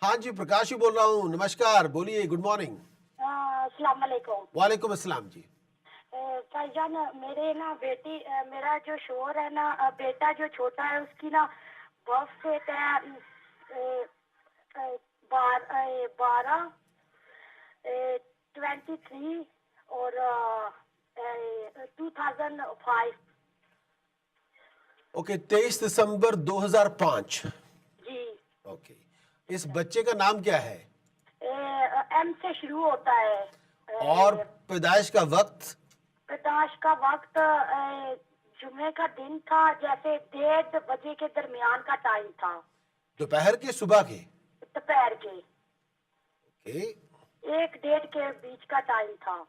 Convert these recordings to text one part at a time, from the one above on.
हाँ जी, प्रकाश ही बोल रहा हूँ। नमस्कार, बोलिए। Good morning. अस्सलाम वालेकुम। वालेकुम अस्सलाम जी। भाईजान, मेरे ना बेटी मेरा जो शोहर है ना, बेटा जो छोटा है उसकी ना बर्थ डेट है 12/23 और 2005। ओके, 23 दिसंबर 2005। जी। ओके, इस बच्चे का नाम क्या है एम से शुरू होता है। और पैदाइश का वक्त? प्रकाश का वक्त जुमे का दिन था, जैसे 1:30 बजे के दरमियान का टाइम था। दोपहर के, सुबह के? दोपहर के ओके, 1:30 के बीच का टाइम था।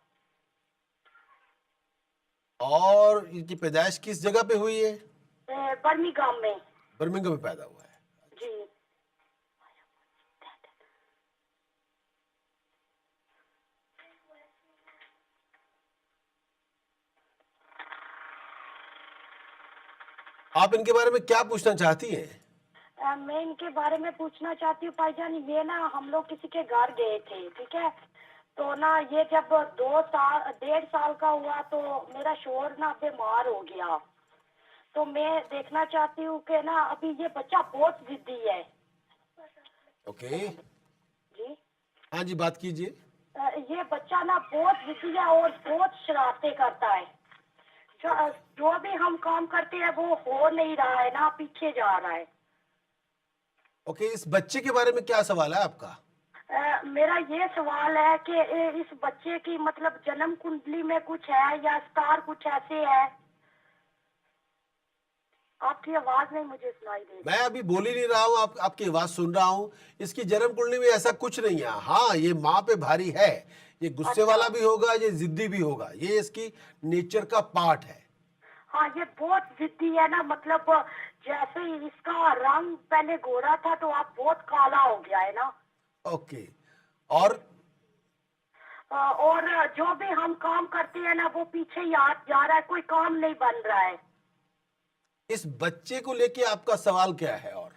और इनकी पैदाइश किस जगह पे हुई है? बर्मिंघम में। बर्मिंघम में पैदा हुआ है। जी। आप इनके बारे में क्या पूछना चाहती हैं? मैं इनके बारे में पूछना चाहती हूँ भाईजान, ये ना हम लोग किसी के घर गए थे, ठीक है। तो ना ये जब 2 साल 1.5 साल का हुआ तो मेरा शोहर ना बीमार हो गया। तो मैं देखना चाहती हूँ कि ना अभी ये बच्चा बहुत जिद्दी है। ओके, जी। हाँ जी, बात कीजिए। ये बच्चा ना बहुत जिद्दी है और बहुत शरारतें करता है। जो जो भी हम काम करते हैं वो हो नहीं रहा है ना, पीछे जा रहा है। ओके, इस बच्चे के बारे में क्या सवाल है आपका? मेरा ये सवाल है कि इस बच्चे की मतलब जन्म कुंडली में कुछ है या स्टार कुछ ऐसे है। आपकी आवाज नहीं मुझे सुनाई दे मैं रही। अभी बोल ही नहीं रहा हूँ, आपकी आवाज सुन रहा हूँ। इसकी जन्म कुंडली में ऐसा कुछ नहीं है। हाँ, ये माँ पे भारी है। ये गुस्से अच्छा। वाला भी होगा, ये जिद्दी भी होगा। ये इसकी नेचर का पार्ट है। हाँ, ये बहुत जिद्दी है ना, मतलब जैसे ही इसका रंग पहले गोरा था तो अब बहुत काला हो गया है ना। ओके, जी। और और जो भी हम काम करते हैं ना वो पीछे याद जा रहा है, कोई काम नहीं बन रहा है। इस बच्चे को लेके आपका सवाल क्या है? और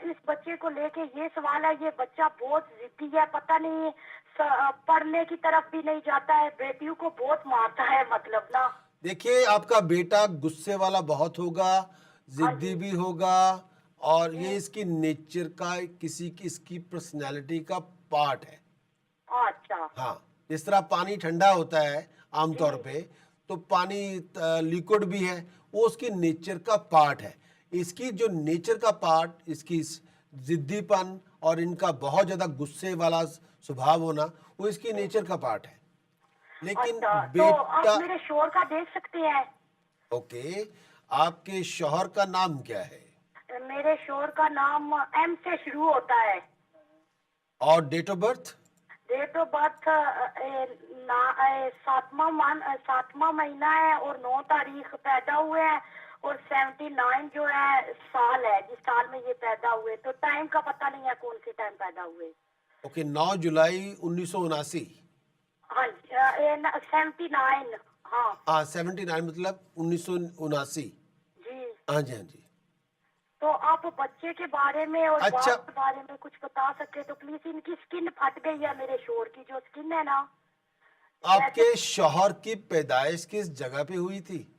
इस बच्चे को लेके ये सवाल है, ये बच्चा बहुत जिद्दी है, पता नहीं पढ़ने की तरफ भी नहीं जाता है, बेटियों को बहुत मारता है मतलब ना। देखिए, आपका बेटा गुस्से वाला बहुत होगा, हाँ जिद्दी जी। भी होगा, और ये जी। इसकी नेचर का, किसी की इसकी पर्सनैलिटी का पार्ट है। अच्छा। हाँ, जिस तरह पानी ठंडा होता है आमतौर जी। पे, तो पानी लिक्विड भी है, वो उसकी नेचर का पार्ट है। इसकी जो नेचर का पार्ट, इसकी जिद्दीपन और इनका बहुत ज़्यादा गुस्से वाला स्वभाव होना, वो इसकी जी। नेचर का पार्ट है। लेकिन अच्छा, तो आप बेटा, मेरे शोर का देख सकते हैं। ओके, आपके शौहर का नाम क्या है मेरे शोर का नाम एम से शुरू होता है। और date of birth? Date of birth 7वां महीना है और 9 तारीख पैदा हुए हैं। और 79 जो है साल है, जिस साल में ये पैदा हुए। तो टाइम का पता नहीं है कौन से टाइम पैदा हुए। ओके, 9 जुलाई 1979। हाँ जी, 79। हाँ। हाँ, 79 मतलब 1979। जी। हाँ जी, हाँ जी। तो आप बच्चे के बारे में और अच्छा, बाप के बारे में कुछ बता सके तो प्लीज। इनकी स्किन फट गई है, मेरे शोर की जो स्किन है ना, जैसे आपके शौहर की पैदाइश किस जगह पे हुई थी?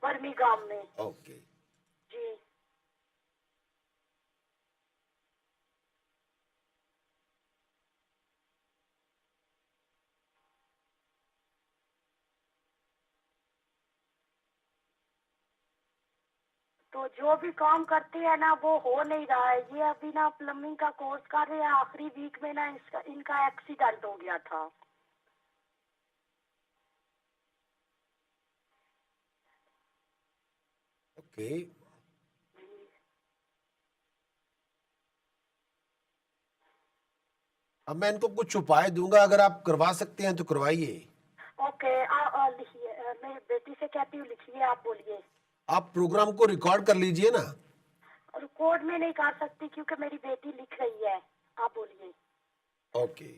बर्मिंघम में। ओके, जी। तो जो भी काम करते हैं ना वो हो नहीं रहा है। ये अभी ना प्लम्बिंग का कोर्स कर रहे हैं, आखिरी वीक में ना इनका एक्सीडेंट हो गया था। ओके। अब मैं इनको कुछ उपाय दूंगा, अगर आप करवा सकते हैं तो करवाइए। ओके, लिखिए। मेरी बेटी से कहती हूँ लिखिए, आप बोलिए। आप प्रोग्राम को रिकॉर्ड कर लीजिए ना। रिकॉर्ड में नहीं कर सकती क्योंकि मेरी बेटी लिख रही है। आप बोलिए। ओके,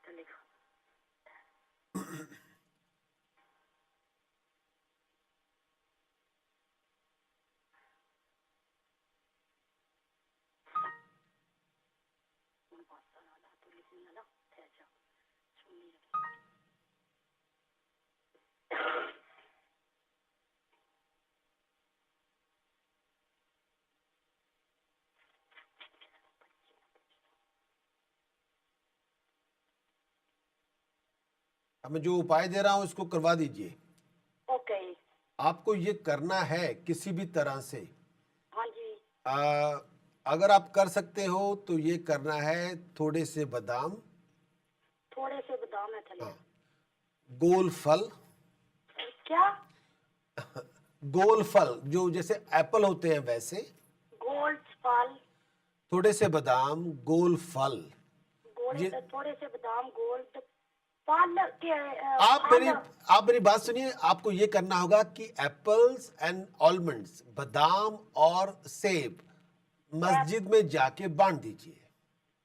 तो लिखो। अब मैं जो उपाय दे रहा हूं इसको करवा दीजिए। ओके। आपको ये करना है किसी भी तरह से। हाँ जी। आ, अगर आप कर सकते हो तो ये करना है, थोड़े से बादाम, थोड़े से बादाम है थले। हाँ, गोल फल, क्या? गोल फल जो जैसे एप्पल होते हैं वैसे, गोल्ड फल। थोड़े से बादाम, गोल फल। ये थोड़े से बादाम, गोल्ड फल के आप फल। मेरी बात सुनिए। आपको ये करना होगा कि एप्पल्स एंड आलमंड्स, बादाम और सेब मस्जिद में जाके बांट दीजिए।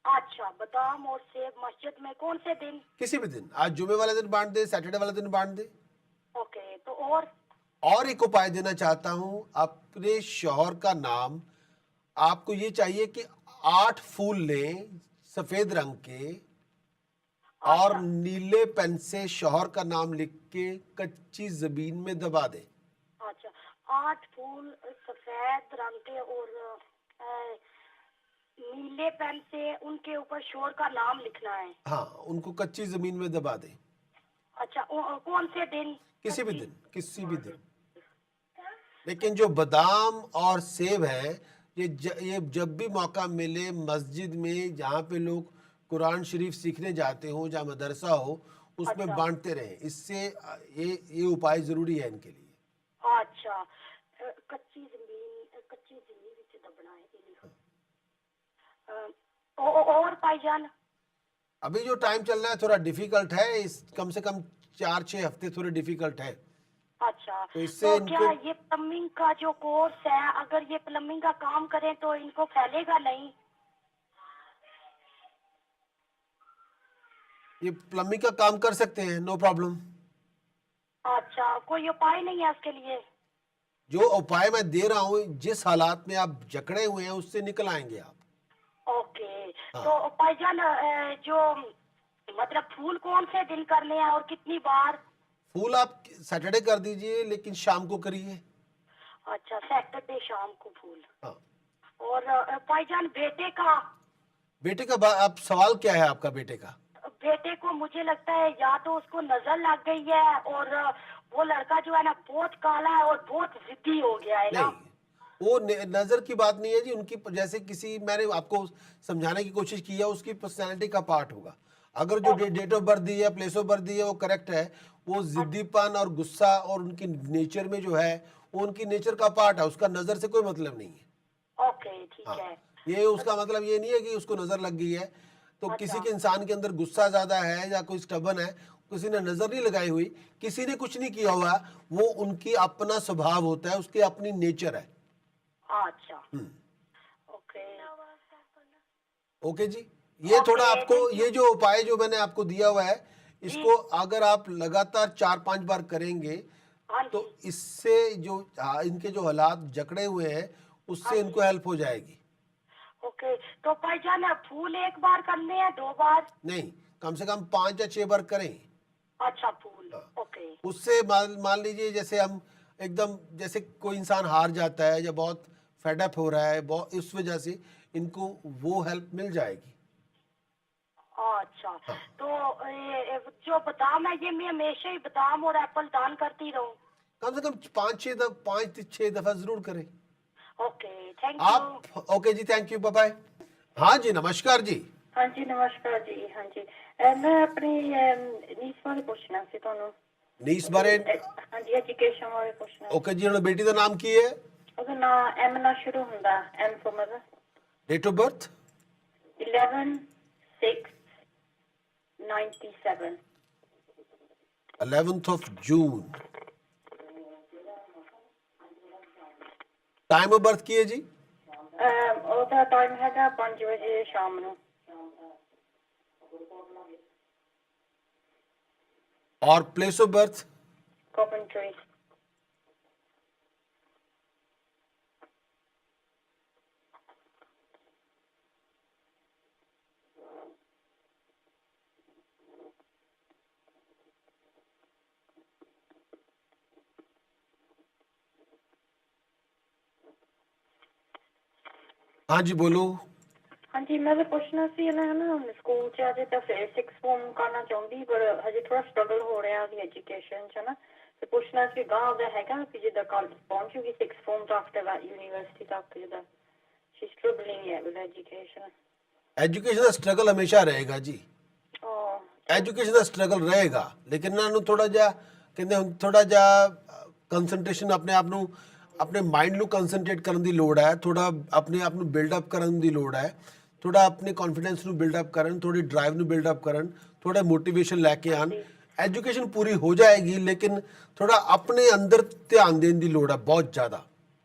अच्छा, बादाम और सेब मस्जिद में कौन से दिन? किसी भी दिन, आज जुमे वाले दिन बांट दे, सैटरडे वाले दिन बांट दे। ओके, तो और एक उपाय देना चाहता हूं, अपने शौहर का नाम, आपको ये चाहिए कि 8 फूल लें सफेद रंग के, और अच्छा। नीले पेन से शौहर का नाम लिख के कच्ची जमीन में दबा दें। अच्छा, 8 फूल सफेद रंग के और नीले पेन से उनके ऊपर शोर का नाम लिखना है। हाँ, उनको कच्ची जमीन में दबा दें। अच्छा, कौन से दिन? किसी भी दिन, किसी भी दिन। लेकिन जो बादाम और सेब है, ये जब भी मौका मिले मस्जिद में, जहाँ पे लोग कुरान शरीफ सीखने जाते हो, जहाँ मदरसा हो, उसमें अच्छा। बांटते रहें। इससे ये उपाय जरूरी है इनके लिए। अच्छा, कच्ची जमीन विच दबना है ये लिखो। और भाईजान? अभी जो टाइम चल रहा है थोड़ा डिफिकल्ट है, इस कम से कम 4-6 हफ्ते थोड़े डिफिकल्ट है। अच्छा, तो इससे तो इनको, क्या ये प्लम्बिंग का जो कोर्स है, अगर ये प्लम्बिंग का काम करें तो इनको फैलेगा नहीं? ये प्लम्बिंग का काम कर सकते हैं, नो प्रॉब्लम। अच्छा, कोई उपाय नहीं है उसके लिए? जो उपाय मैं दे रहा हूँ, जिस हालात में आप जकड़े हुए हैं उससे निकल आएंगे आप। ओके, हाँ। तो भाईजान जो मतलब फूल कौन से दिन करने हैं और कितनी बार? फूल आप सैटरडे कर दीजिए, लेकिन शाम को करिए। अच्छा, सैटरडे शाम को फूल। हाँ। और भाईजान बेटे का? बेटे का आप सवाल क्या है आपका बेटे का? बेटे को मुझे लगता है या तो उसको नजर लग गई है, और वो लड़का जो है ना बहुत काला है और बहुत जिद्दी हो गया है ना। नहीं, वो नजर की बात नहीं है जी। उनकी जैसे किसी, मैंने आपको समझाने की कोशिश की है, उसकी पर्सनैलिटी का पार्ट होगा। अगर जो डेट ऑफ बर्थ दी है, प्लेस ऑफ बर्थ दी है, वो करेक्ट है, वो जिद्दीपन और गुस्सा और उनकी नेचर में जो है, वो उनकी नेचर का पार्ट है, उसका नजर से कोई मतलब नहीं है। ओके, ठीक हाँ, है। ये उसका मतलब ये नहीं है कि उसको नजर लग गई है। तो किसी अच्छा। के इंसान के अंदर गुस्सा ज्यादा है या कोई स्टबन है, किसी ने नजर नहीं लगाई हुई, किसी ने कुछ नहीं किया हुआ, वो उनकी अपना स्वभाव होता है, उसकी अपनी नेचर है। अच्छा। ओके। ओके जी। ये थोड़ा ओके, आपको, थैंक यू ये जो उपाय जो मैंने आपको दिया हुआ है, जी। इसको अगर आप लगातार 4-5 बार करेंगे, हाँ तो जी। इससे जो इनके जो हालात जकड़े हुए हैं, हाँ उससे इनको जी। हेल्प हो जाएगी। ओके, तो भाईजान फूल एक बार करने हैं 2 बार? नहीं, कम से कम 5 या 6 बार करें। अच्छा, फूल। ओके। उससे मान लीजिए, जैसे हम एकदम, जैसे कोई इंसान हार जाता है या बहुत फेडअप हो रहा है, बहुत, इस वजह से इनको वो हेल्प मिल जाएगी। अच्छा, हाँ, तो जो बादाम है ये मैं हमेशा ही बादाम और एप्पल दान करती रहूं? कम से कम 5-6 दफा जरूर करें ओके, थैंक यू। आप। ओके जी, थैंक यू, बाय बाय। हाँ जी, नमस्कार जी। हाँ जी, नमस्कार जी। हाँ जी, मैं अपनी नीस बारे पूछना सी ਤੁਹਾਨੂੰ। नीस बारे? हाँ जी, एजुकेशन बारे पूछना ओके ਸੀ। जी, उन्होंने बेटी का नाम की है? ਉਹਦਾ ਨਾਮ ਐਮ ਨਾਲ ਸ਼ੁਰੂ ਹੁੰਦਾ, M for mother. Date of birth? 11/6/97। 11th of June। Time of birth की है जी? ਉਹਦਾ ਟਾਈਮ ਹੈਗਾ 5 ਵਜੇ ਸ਼ਾਮ ਨੂੰ। और प्लेस ऑफ बर्थ? ਕੋਵੈਂਟਰੀ। हाँ जी बोलो। हाँ जी, मैं तो ਪੁੱਛਣਾ ਸੀ ਨਾ ਸਕੂਲ ਚ ਅਜੇ ਤਾਂ ਫਿਰ 6 ਫਾਰਮ ਕਰਨਾ ਚਾਹੁੰਦੀ ਪਰ ਹਜੇ ਥੋੜਾ ਸਟਰਗਲ ਹੋ ਰਿਹਾ ਉਹਦੀ ਐਜੂਕੇਸ਼ਨ ਚ ਨਾ ਤੇ ਪੁੱਛਣਾ ਸੀ ਗਾਂ ਉਹਦਾ ਹੈਗਾ ਕਿ ਜਿੱਦਾਂ ਕਾਲਜ ਪਹੁੰਚੂਗੀ 6 ਫਾਰਮ ਤੋਂ ਆਫਟਰ that ਯੂਨੀਵਰਸਿਟੀ ਤੱਕ ਜਿੱਦਾਂ ਸ਼ੀ ਸਟਰਗਲਿੰਗ ਹੈ with education. Education the struggle ਹਮੇਸ਼ਾ ਰਹੇਗਾ ਜੀ, ਐਜੂਕੇਸ਼ਨ ਦਾ ਸਟਰਗਲ ਰਹੇਗਾ, ਲੇਕਿਨ ਇਹਨਾਂ ਨੂੰ ਥੋੜਾ ਜਿਹਾ ਕਹਿੰਦੇ ਹੁਣ ਥੋੜਾ ਜਿਹਾ ਕੰਸਨਟ੍ਰੇਸ਼ਨ ਆਪਣੇ ਮਾਈਂਡ ਨੂੰ ਕੰਸਨਟ੍ਰੇਟ ਕਰਨ ਦੀ ਲੋੜ ਹੈ, ਥੋੜਾ ਆਪਣੇ ਆਪ ਨੂੰ ਬਿਲਡ ਅਪ ਕਰਨ ਦੀ ਲੋੜ ਹੈ, ਥੋੜਾ ਆਪਣੇ ਕੌਨਫੀਡੈਂਸ ਨੂੰ ਬਿਲਡ ਅਪ ਕਰਨ, ਥੋੜੀ ਡਰਾਈਵ ਨੂੰ ਬਿਲਡ ਅਪ ਕਰਨ, ਥੋੜਾ ਮੋਟੀਵੇਸ਼ਨ ਲੈ ਕੇ ਆਣ। ਐਜੂਕੇਸ਼ਨ ਪੂਰੀ ਹੋ ਜਾਏਗੀ ਲੇਕਿਨ ਥੋੜਾ ਆਪਣੇ ਅੰਦਰ ਧਿਆਨ ਦੇਣ ਦੀ ਲੋੜ ਹੈ ਬਹੁਤ ਜ਼ਿਆਦਾ।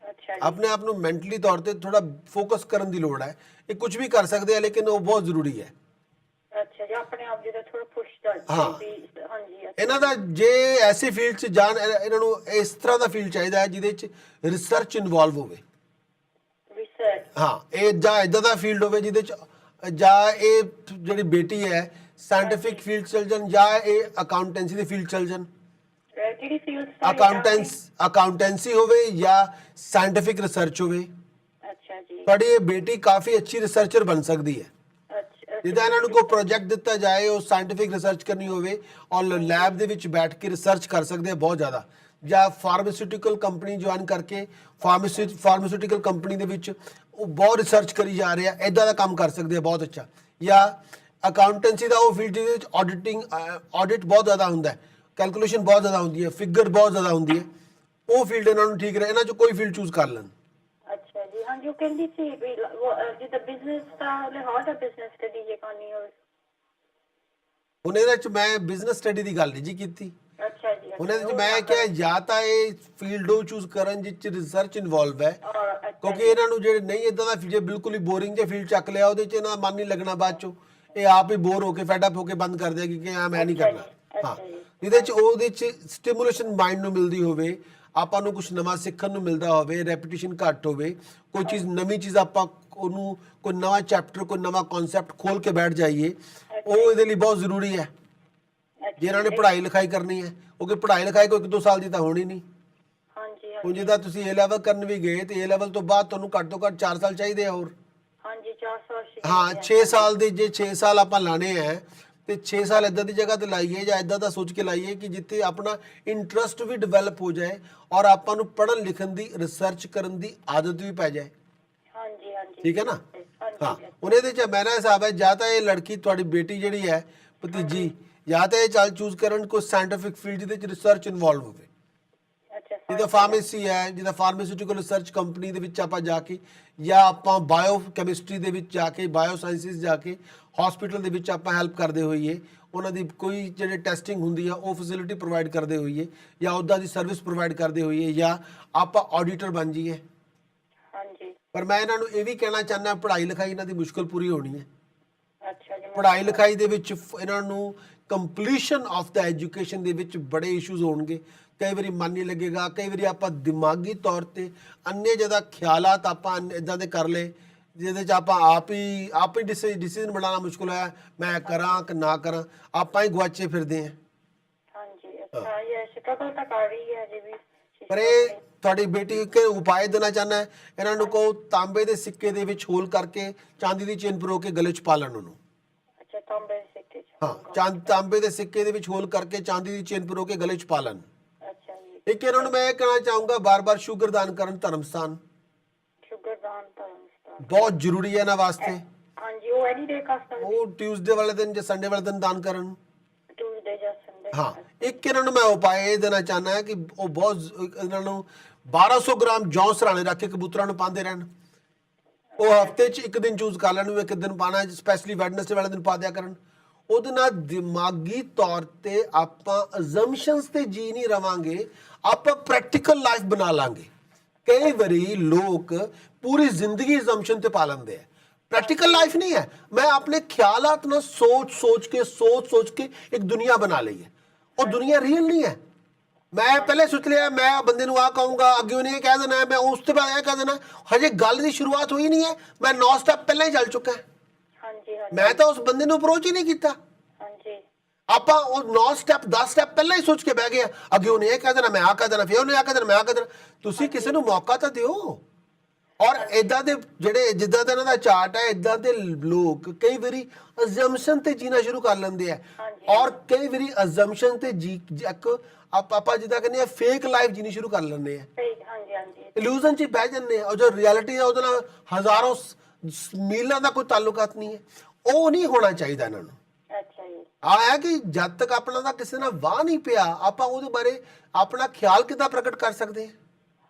ਆਪਣੇ ਆਪ ਨੂੰ ਮੈਂਟਲੀ ਤੌਰ ਤੇ ਥੋੜਾ ਫੋਕਸ ਕਰਨ ਦੀ ਲੋੜ ਹੈ। ਇਹ ਕੁਝ ਵੀ ਕਰ ਸਕਦੇ ਆ ਲੇਕਿਨ ਉਹ ਬਹੁਤ ਜ਼ਰੂਰੀ ਹੈ। ਅੱਛਾ ਜੀ, ਆਪਣੇ ਆਪ ਜਿਹਦਾ ਥੋੜਾ ਪੁਸ਼ ਕਰ ਹਾਂ। ਹਾਂਜੀ ਇਹਨਾਂ ਦਾ ਜੇ ਐਸੇ ਫੀਲਡ 'ਚ ਜਾਣ, ਇਹਨਾਂ ਨੂੰ ਇਸ ਤਰ੍ਹਾਂ ਦਾ ਫੀਲਡ ਚਾਹੀਦਾ ਹੈ ਜਿਹਦੇ 'ਚ ਰਿਸਰਚ ਇਨਵੋਲਵ ਹੋਵੇ। ਰਿਸਰਚ ਹਾਂ, ਇਹ ਜਾਂ ਇਦਾਂ ਦਾ ਫੀਲਡ ਹੋਵੇ ਜਿਹਦੇ 'ਚ ਜਾਂ ਇਹ ਜਿਹੜੀ ਬੇਟੀ ਹੈ ਸਾਇੰਟੀਫਿਕ ਫੀਲਡ ਚਲ ਜਾਣ ਜਾਂ ਇਹ ਅਕਾਊਂਟੈਂਸੀ ਦੀ ਫੀਲਡ ਚਲ ਜਾਣ। ਕਿਹੜੀ ਫੀਲਡ ਅਕਾਊਂਟੈਂਸੀ ਹੋਵੇ ਜਾਂ ਸਾਇੰਟੀਫਿਕ ਰਿਸਰਚ ਹੋਵੇ। ਅੱਛਾ ਜੀ, ਤੁਹਾਡੀ ਇਹ ਬੇਟੀ ਕਾਫੀ ਅੱਛੀ ਰਿਸਰਚਰ ਬਣ ਸਕਦੀ ਹੈ। ਜਿੱਦਾਂ ਇਹਨਾਂ ਨੂੰ ਕੋਈ ਪ੍ਰੋਜੈਕਟ ਦਿੱਤਾ ਜਾਏ, ਉਹ ਸਾਇੰਟੀਫਿਕ ਰਿਸਰਚ ਕਰਨੀ ਹੋਵੇ ਔਰ ਲੈਬ ਦੇ ਵਿੱਚ ਬੈਠ ਕੇ ਰਿਸਰਚ ਕਰ ਸਕਦੇ ਆ ਬਹੁਤ ਜ਼ਿਆਦਾ, ਜਾਂ ਫਾਰਮਾਸਿਊਟੀਕਲ ਕੰਪਨੀ ਜੁਆਇਨ ਕਰਕੇ ਫਾਰਮਾਸਿਊਟੀਕਲ ਕੰਪਨੀ ਦੇ ਵਿੱਚ ਉਹ ਬਹੁਤ ਰਿਸਰਚ ਕਰੀ ਜਾ ਰਹੇ ਆ, ਇਦਾਂ ਦਾ ਕੰਮ ਕਰ ਸਕਦੇ ਆ ਬਹੁਤ ਅੱਛਾ। ਜਾਂ ਅਕਾਊਂਟੈਂਸੀ ਦਾ ਉਹ ਫੀਲਡ ਜਿਹਦੇ ਵਿੱਚ ਆਡਿਟ ਬਹੁਤ ਜ਼ਿਆਦਾ ਹੁੰਦਾ ਹੈ, ਕੈਲਕੂਲੇਸ਼ਨ ਬਹੁਤ ਜ਼ਿਆਦਾ ਹੁੰਦੀ ਹੈ, ਫਿਗਰ ਬਹੁਤ ਜ਼ਿਆਦਾ ਹੁੰਦੀ ਹੈ, ਉਹ ਫੀਲਡ ਇਹਨਾਂ ਨੂੰ ਠੀਕ ਰਹੇ। ਇਹਨਾਂ 'ਚੋਂ ਕੋਈ ਫੀਲਡ ਚੂਜ਼ ਕਰ ਲੈਣ। ਅੱਛਾ ਜੀ, ਹਾਂਜੀ ਉਹ ਕਹਿੰਦੀ ਸੀ ਵੀ ਜਿੱਦਾਂ ਬਿਜ਼ਨਸ ਦਾ ਲਾਹੌਰ ਦਾ ਬਿਜ਼ਨਸ ਸਟੱਡੀ ਜੇ ਕਰਨੀ ਹੋਵੇ। ਹੁਣ ਇਹਦੇ 'ਚ ਮੈਂ ਬਿਜ਼ਨਸ ਸਟੱਡੀ ਦੀ ਗੱਲ ਨਹੀਂ ਜੀ ਕੀਤੀ। ਅੱਛਾ ਜੀ, ਹੁਣ ਇਹਦੇ 'ਚ ਮੈਂ ਕਿਹਾ ਜਾਂ ਤਾਂ ਇਹ ਫੀਲਡ ਉਹ ਚੂਜ਼ ਕਰਨ ਜਿਸ 'ਚ ਰਿਸਰਚ ਇਨਵੋਲਵ ਹੈ, ਕਿਉਂਕਿ ਇਹਨਾਂ ਨੂੰ ਜਿਹੜੇ ਨਹੀਂ ਇਦਾਂ ਦਾ ਜੇ ਬਿਲਕੁਲ ਹੀ ਬੋਰਿੰਗ ਜਿਹਾ ਫੀਲਡ ਚੱਕ ਲਿਆ ਉਹਦੇ 'ਚ ਇਹਨਾਂ ਦਾ ਮਨ ਨਹੀਂ ਲੱਗਣਾ, ਬਾਅਦ 'ਚੋਂ ਇਹ ਆਪ ਹੀ ਬੋਰ ਹੋ ਕੇ ਫੈਡ ਅਪ ਹੋ ਕੇ ਬੰਦ ਕਰ ਦੇਗੀ ਕਿ ਮੈਂ ਨਹੀਂ ਕਰਨਾ। ਹਾਂ, ਜਿਹਦੇ 'ਚ ਉਹਦੇ 'ਚ ਸਟਿਮੂਲੇਸ਼ਨ ਮਾਈਂਡ ਨੂੰ ਮਿਲਦੀ ਹੋਵੇ, ਆਪਾਂ ਨੂੰ ਕੁਝ ਨਵਾਂ ਸਿੱਖਣ ਨੂੰ ਮਿਲਦਾ ਹੋਵੇ, ਰੈਪੀਟੀਸ਼ਨ ਘੱਟ ਹੋਵੇ, ਕੋਈ ਚੀਜ਼ ਨਵੀਂ ਚੀਜ਼ ਆਪਾਂ ਉਹਨੂੰ ਕੋਈ ਨਵਾਂ ਚੈਪਟਰ ਕੋਈ ਨਵਾਂ ਕਨਸੈਪਟ ਖੋਲ ਕੇ ਬੈਠ ਜਾਈਏ, ਉਹ ਇਹਦੇ ਲਈ ਬਹੁਤ ਜ਼ਰੂਰੀ ਹੈ ਜੇ ਇਹਨਾਂ ਨੇ ਪੜ੍ਹਾਈ ਲਿਖਾਈ ਕਰਨੀ ਹੈ। ਕਿਉਂਕਿ ਪੜ੍ਹਾਈ ਲਿਖਾਈ ਕੋਈ 1-2 ਸਾਲ ਦੀ ਤਾਂ ਹੋਣੀ ਨਹੀਂ। ਹਾਂਜੀ ਹੁਣ ਜਿੱਦਾਂ ਤੁਸੀਂ A ਲੈਵਲ ਕਰਨ ਵੀ ਗਏ ਤੇ A ਲੈਵਲ ਤੋਂ ਬਾਅਦ ਤੁਹਾਨੂੰ ਘੱਟ ਤੋਂ ਘੱਟ 4 ਸਾਲ ਚਾਹੀਦੇ ਆ ਹੋਰ। ਹਾਂਜੀ 4 ਸਾਲ। ਹਾਂ 6 ਸਾਲ ਦੇ ਜੇ 6 ਸਾਲ ਆਪਾਂ ਲਾਣੇ ਆ ਤੇ 6 ਸਾਲ ਇਦਾਂ ਦੀ ਜਗ੍ਹਾ ਤੇ ਲਾਈਏ ਜਾਂ ਇਦਾਂ ਦਾ ਸੋਚ ਕੇ ਲਾਈਏ ਕਿ ਜਿੱਥੇ ਆਪਣਾ ਇੰਟਰਸਟ ਵੀ ਡਿਵੈਲਪ ਹੋ ਜਾਏ ਔਰ ਆਪਾਂ ਨੂੰ ਪੜ੍ਹਨ ਲਿਖਣ ਦੀ ਰਿਸਰਚ ਕਰਨ ਦੀ ਆਦਤ ਵੀ ਪੈ ਜਾਏ। ਹਾਂਜੀ ਹਾਂਜੀ ਠੀਕ ਹੈ ਨਾ। ਹਾਂ, ਹੁਣ ਇਹਦੇ 'ਚ ਮੇਰਾ ਹਿਸਾਬ ਹੈ ਜਾਂ ਤਾਂ ਇਹ ਲੜਕੀ ਤੁਹਾਡੀ ਬੇਟੀ ਜਿਹੜੀ ਹੈ ਭਤੀਜੀ, ਜਾਂ ਤਾਂ ਇਹ ਚੱਲ ਚੂਜ਼ ਕਰਨ ਕੋਈ ਸਾਇੰਟੀਫਿਕ ਫੀਲਡ ਜਿਹਦੇ 'ਚ ਰਿਸਰਚ ਇਨਵੋਲਵ ਹੋਵੇ। ਜਿੱਦਾਂ ਫਾਰਮੇਸੀ ਹੈ, ਜਿੱਦਾਂ ਫਾਰਮਾਸਿਊਟੀਕਲ ਰਿਸਰਚ ਕੰਪਨੀ ਦੇ ਵਿੱਚ ਆਪਾਂ ਜਾ ਕੇ, ਜਾਂ ਆਪਾਂ ਬਾਇਓ ਕੈਮਿਸਟਰੀ ਦੇ ਵਿੱਚ ਜਾ ਕੇ, ਬਾਇਓ ਸਾਇੰਸਿਸ ਜਾ ਕੇ ਹਸਪੀਟਲ ਦੇ ਵਿੱਚ ਆਪਾਂ ਹੈਲਪ ਕਰਦੇ ਹੋਈਏ, ਉਹਨਾਂ ਦੀ ਕੋਈ ਜਿਹੜੇ ਟੈਸਟਿੰਗ ਹੁੰਦੀ ਆ ਉਹ ਫੈਸਿਲਿਟੀ ਪ੍ਰੋਵਾਈਡ ਕਰਦੇ ਹੋਈਏ, ਜਾਂ ਉੱਦਾਂ ਦੀ ਸਰਵਿਸ ਪ੍ਰੋਵਾਈਡ ਕਰਦੇ ਹੋਈਏ, ਜਾਂ ਆਪਾਂ ਆਡੀਟਰ ਬਣ ਜਾਈਏ। ਹਾਂਜੀ, ਪਰ ਮੈਂ ਇਹਨਾਂ ਨੂੰ ਇਹ ਵੀ ਕਹਿਣਾ ਚਾਹੁੰਦਾ, ਪੜ੍ਹਾਈ ਲਿਖਾਈ ਇਹਨਾਂ ਦੀ ਮੁਸ਼ਕਲ ਪੂਰੀ ਹੋਣੀ ਹੈ। ਅੱਛਾ ਜੀ, ਪੜ੍ਹਾਈ ਲਿਖਾਈ ਦੇ ਵਿੱਚ ਇਹਨਾਂ ਨੂੰ ਕੰਪਲੀਸ਼ਨ ਆਫ ਦਾ ਐਜੂਕੇਸ਼ਨ ਦੇ ਵਿੱਚ ਬੜੇ ਇਸ਼ੂਜ਼ ਹੋਣਗੇ। ਕਈ ਵਾਰੀ ਮਨ ਨਹੀਂ ਲੱਗੇਗਾ, ਕਈ ਵਾਰੀ ਆਪਾਂ ਦਿਮਾਗੀ ਤੌਰ ਤੇ ਅੰਨੇ ਜ਼ਿਆਦਾ ਖਿਆਲਾਤ ਆਪਾਂ ਇਦਾਂ ਦੇ ਕਰ ਲਏ ਜਿਹਦੇ 'ਚ ਆਪਾਂ ਆਪ ਹੀ ਡਿਸੀਜਨ ਬਣਾਉਣਾ ਮੁਸ਼ਕਿਲ ਹੋਇਆ, ਮੈਂ ਕਰਾਂ ਕਿ ਨਾ ਕਰਾਂ, ਆਪਾਂ ਹੀ ਗੁਆਚੇ ਫਿਰਦੇ ਹਾਂ। ਹਾਂਜੀ, ਅੱਛਾ ਇਹ ਸਟਰਗਲ ਤਾਂ ਕਰ ਰਹੀ ਹੈ ਜੀ ਵੀ। ਪਰ ਇਹ ਤੁਹਾਡੀ ਬੇਟੀ ਇੱਕ ਉਪਾਅ ਦੇਣਾ ਚਾਹੁੰਦਾ, ਇਹਨਾਂ ਨੂੰ ਕਹੋ ਤਾਂਬੇ ਦੇ ਸਿੱਕੇ ਦੇ ਵਿੱਚ ਹੋਲ ਕਰਕੇ ਚਾਂਦੀ ਦੀ ਚੇਨ ਪਰੋ ਕੇ ਗਲੇ 'ਚ ਪਾ ਲੈਣ ਉਹਨੂੰ। ਅੱਛਾ, ਤਾਂਬੇ ਦੇ ਸਿੱਕੇ 'ਚ। ਹਾਂ, ਤਾਂਬੇ ਦੇ ਸਿੱਕੇ ਦੇ ਵਿੱਚ ਹੋਲ ਕਰਕੇ ਚਾਂਦੀ ਦੀ ਚੇਨ ਪਰੋ ਕੇ ਗਲੇ 'ਚ ਪਾ ਲੈਣ। ਅੱਛਾ ਜੀ, ਇੱਕ ਇਹਨਾਂ ਨੂੰ ਮੈਂ ਇਹ ਕਹਿਣਾ ਚਾਹੂੰਗਾ, ਬਾਰ-ਬਾਰ ਸ਼ੂਗਰ ਦਾਨ ਕਰਨ ਧਰਮਸਥਾਨ ਸ਼ੂਗਰ ਦਾਨ ਧਰਮਸਥਾਨ ਬਹੁਤ ਜ਼ਰੂਰੀ ਹੈ ਇਹਨਾਂ ਵਾਸਤੇ। ਹਾਂਜੀ, ਉਹ ਐਨੀ ਡੇ ਕਰ ਸਕਦੇ, ਉਹ ਟਿਊਜ਼ਡੇ ਵਾਲੇ ਦਿਨ ਜਾਂ ਸੰਡੇ ਵਾਲੇ ਦਿਨ ਦਾਨ ਕਰਨ। ਟਿਊਜ਼ਡੇ ਜਾਂ ਸੰਡੇ। ਹਾਂ, ਇੱਕ ਇਹਨਾਂ ਨੂੰ ਮੈਂ ਉਪਾਅ ਇਹ ਦੇਣਾ ਚਾਹੁੰਦਾ ਹੈ ਕਿ ਉਹ ਬਹੁਤ ਇਹਨਾਂ ਨੂੰ 1200 ਗ੍ਰਾਮ ਜੌਂ ਸਰਾਣੇ ਰੱਖ ਕੇ ਕਬੂਤਰਾਂ ਨੂੰ ਪਾਉਂਦੇ ਰਹਿਣ। ਉਹ ਹਫਤੇ 'ਚ ਇੱਕ ਦਿਨ ਚੂਜ਼ ਕਰ ਲੈਣ, ਇੱਕ ਦਿਨ ਪਾਣਾ, ਸਪੈਸ਼ਲੀ ਵੈਡਨਸਡੇ ਵਾਲੇ ਦਿਨ ਪਾ ਦਿਆ ਕਰਨ। ਉਹਦੇ ਨਾਲ ਦਿਮਾਗੀ ਤੌਰ ਤੇ ਆਪਾਂ ਅਜ਼ੰਪਸ਼ਨਸ ਤੇ ਜੀ ਨਹੀਂ ਰਵਾਂਗੇ, ਆਪਾਂ ਪ੍ਰੈਕਟੀਕਲ ਲਾਈਫ ਬਣਾ ਲਾਂਗੇ। ਕਈ ਵਾਰੀ ਲੋਕ ਪੂਰੀ ਜ਼ਿੰਦਗੀ ਅਜ਼ੰਪਸ਼ਨ ਤੇ ਪਾ ਲੈਂਦੇ ਆ, ਪ੍ਰੈਕਟੀਕਲ ਲਾਈਫ ਨਹੀਂ ਹੈ। ਮੈਂ ਆਪਣੇ ਖਿਆਲਾਤ ਨਾਲ ਸੋਚ ਸੋਚ ਕੇ ਇੱਕ ਦੁਨੀਆ ਬਣਾ ਲਈ ਹੈ, ਉਹ ਦੁਨੀਆ ਰੀਅਲ ਨਹੀਂ ਹੈ। ਮੈਂ ਪਹਿਲੇ ਸੋਚ ਲਿਆ ਮੈਂ ਬੰਦੇ ਨੂੰ ਆ ਕਹੂੰਗਾ, ਅੱਗੇ ਉਹਨੇ ਇਹ ਕਹਿ ਦੇਣਾ, ਮੈਂ ਉਸ ਤੋਂ ਬਾਅਦ ਇਹ ਕਹਿ ਦੇਣਾ, ਹਜੇ ਗੱਲ ਦੀ ਸ਼ੁਰੂਆਤ ਹੋਈ ਨਹੀਂ ਹੈ, ਮੈਂ 9 ਸਟੈਪ ਪਹਿਲਾਂ ਹੀ ਚੱਲ ਚੁੱਕਾ। ਹਾਂਜੀ ਹਾਂਜੀ, ਮੈਂ ਤਾਂ ਉਸ ਬੰਦੇ ਨੂੰ ਅਪਰੋਚ ਹੀ ਨਹੀਂ ਕੀਤਾ। ਹਾਂਜੀ, ਆਪਾਂ ਉਹ 9 ਸਟੈਪ 10 ਸਟੈਪ ਪਹਿਲਾਂ ਹੀ ਸੋਚ ਕੇ ਬਹਿ ਗਏ, ਅੱਗੇ ਉਹਨੇ ਇਹ ਕਹਿ ਦੇਣਾ, ਮੈਂ ਆ ਕਹਿ ਦੇਣਾ, ਫਿਰ ਉਹਨੇ ਆ ਕਹਿ ਦੇਣਾ, ਮੈਂ ਆ ਕਹਿ ਦੇਣਾ। ਤੁਸੀਂ ਕਿਸੇ ਨੂੰ ਮੌਕਾ ਤਾਂ ਦਿਓ। ਔਰ ਇਦਾਂ ਦੇ ਜਿਹੜੇ ਜਿੱਦਾਂ ਦਾ ਇਹਨਾਂ ਦਾ ਚਾਰਟ ਹੈ, ਇਦਾਂ ਦੇ ਲੋਕ ਕਈ ਵਾਰੀ ਅਜ਼ੰਪਸ਼ਨ ਤੇ ਜੀਣਾ ਸ਼ੁਰੂ ਕਰ ਲੈਂਦੇ ਆ, ਔਰ ਕਈ ਵਾਰੀ ਅਜ਼ੰਪਸ਼ਨ ਤੇ ਇੱਕ ਆਪਾਂ ਜਿੱਦਾਂ ਕਹਿੰਦੇ ਆ ਫੇਕ ਲਾਈਫ ਜੀਣੀ ਸ਼ੁਰੂ ਕਰ ਲੈਂਦੇ ਆ, ਹਾਂਜੀ ਹਾਂਜੀ ਇਲੂਜ਼ਨ 'ਚ ਬਹਿ ਜਾਂਦੇ ਆ, ਔਰ ਜੋ ਰਿਐਲਿਟੀ ਹੈ ਉਹਦੇ ਨਾਲ ਹਜ਼ਾਰਾਂ ਮੀਲਾਂ ਦਾ ਕੋਈ ਤਾਲੁਕਾਤ ਨਹੀਂ ਹੈ। ਉਹ ਨਹੀਂ ਹੋਣਾ ਚਾਹੀਦਾ ਇਹਨਾਂ ਨੂੰ। ਅੱਛਾ ਜੀ ਹੈ ਕਿ ਜਦ ਤੱਕ ਆਪਣਾ ਦਾ ਕਿਸੇ ਨਾਲ ਵਾਹ ਨਹੀਂ ਪਿਆ, ਆਪਾਂ ਉਹਦੇ ਬਾਰੇ ਆਪਣਾ ਖਿਆਲ ਕਿੱਦਾਂ ਪ੍ਰਗਟ ਕਰ ਸਕਦੇ ਹਾਂ?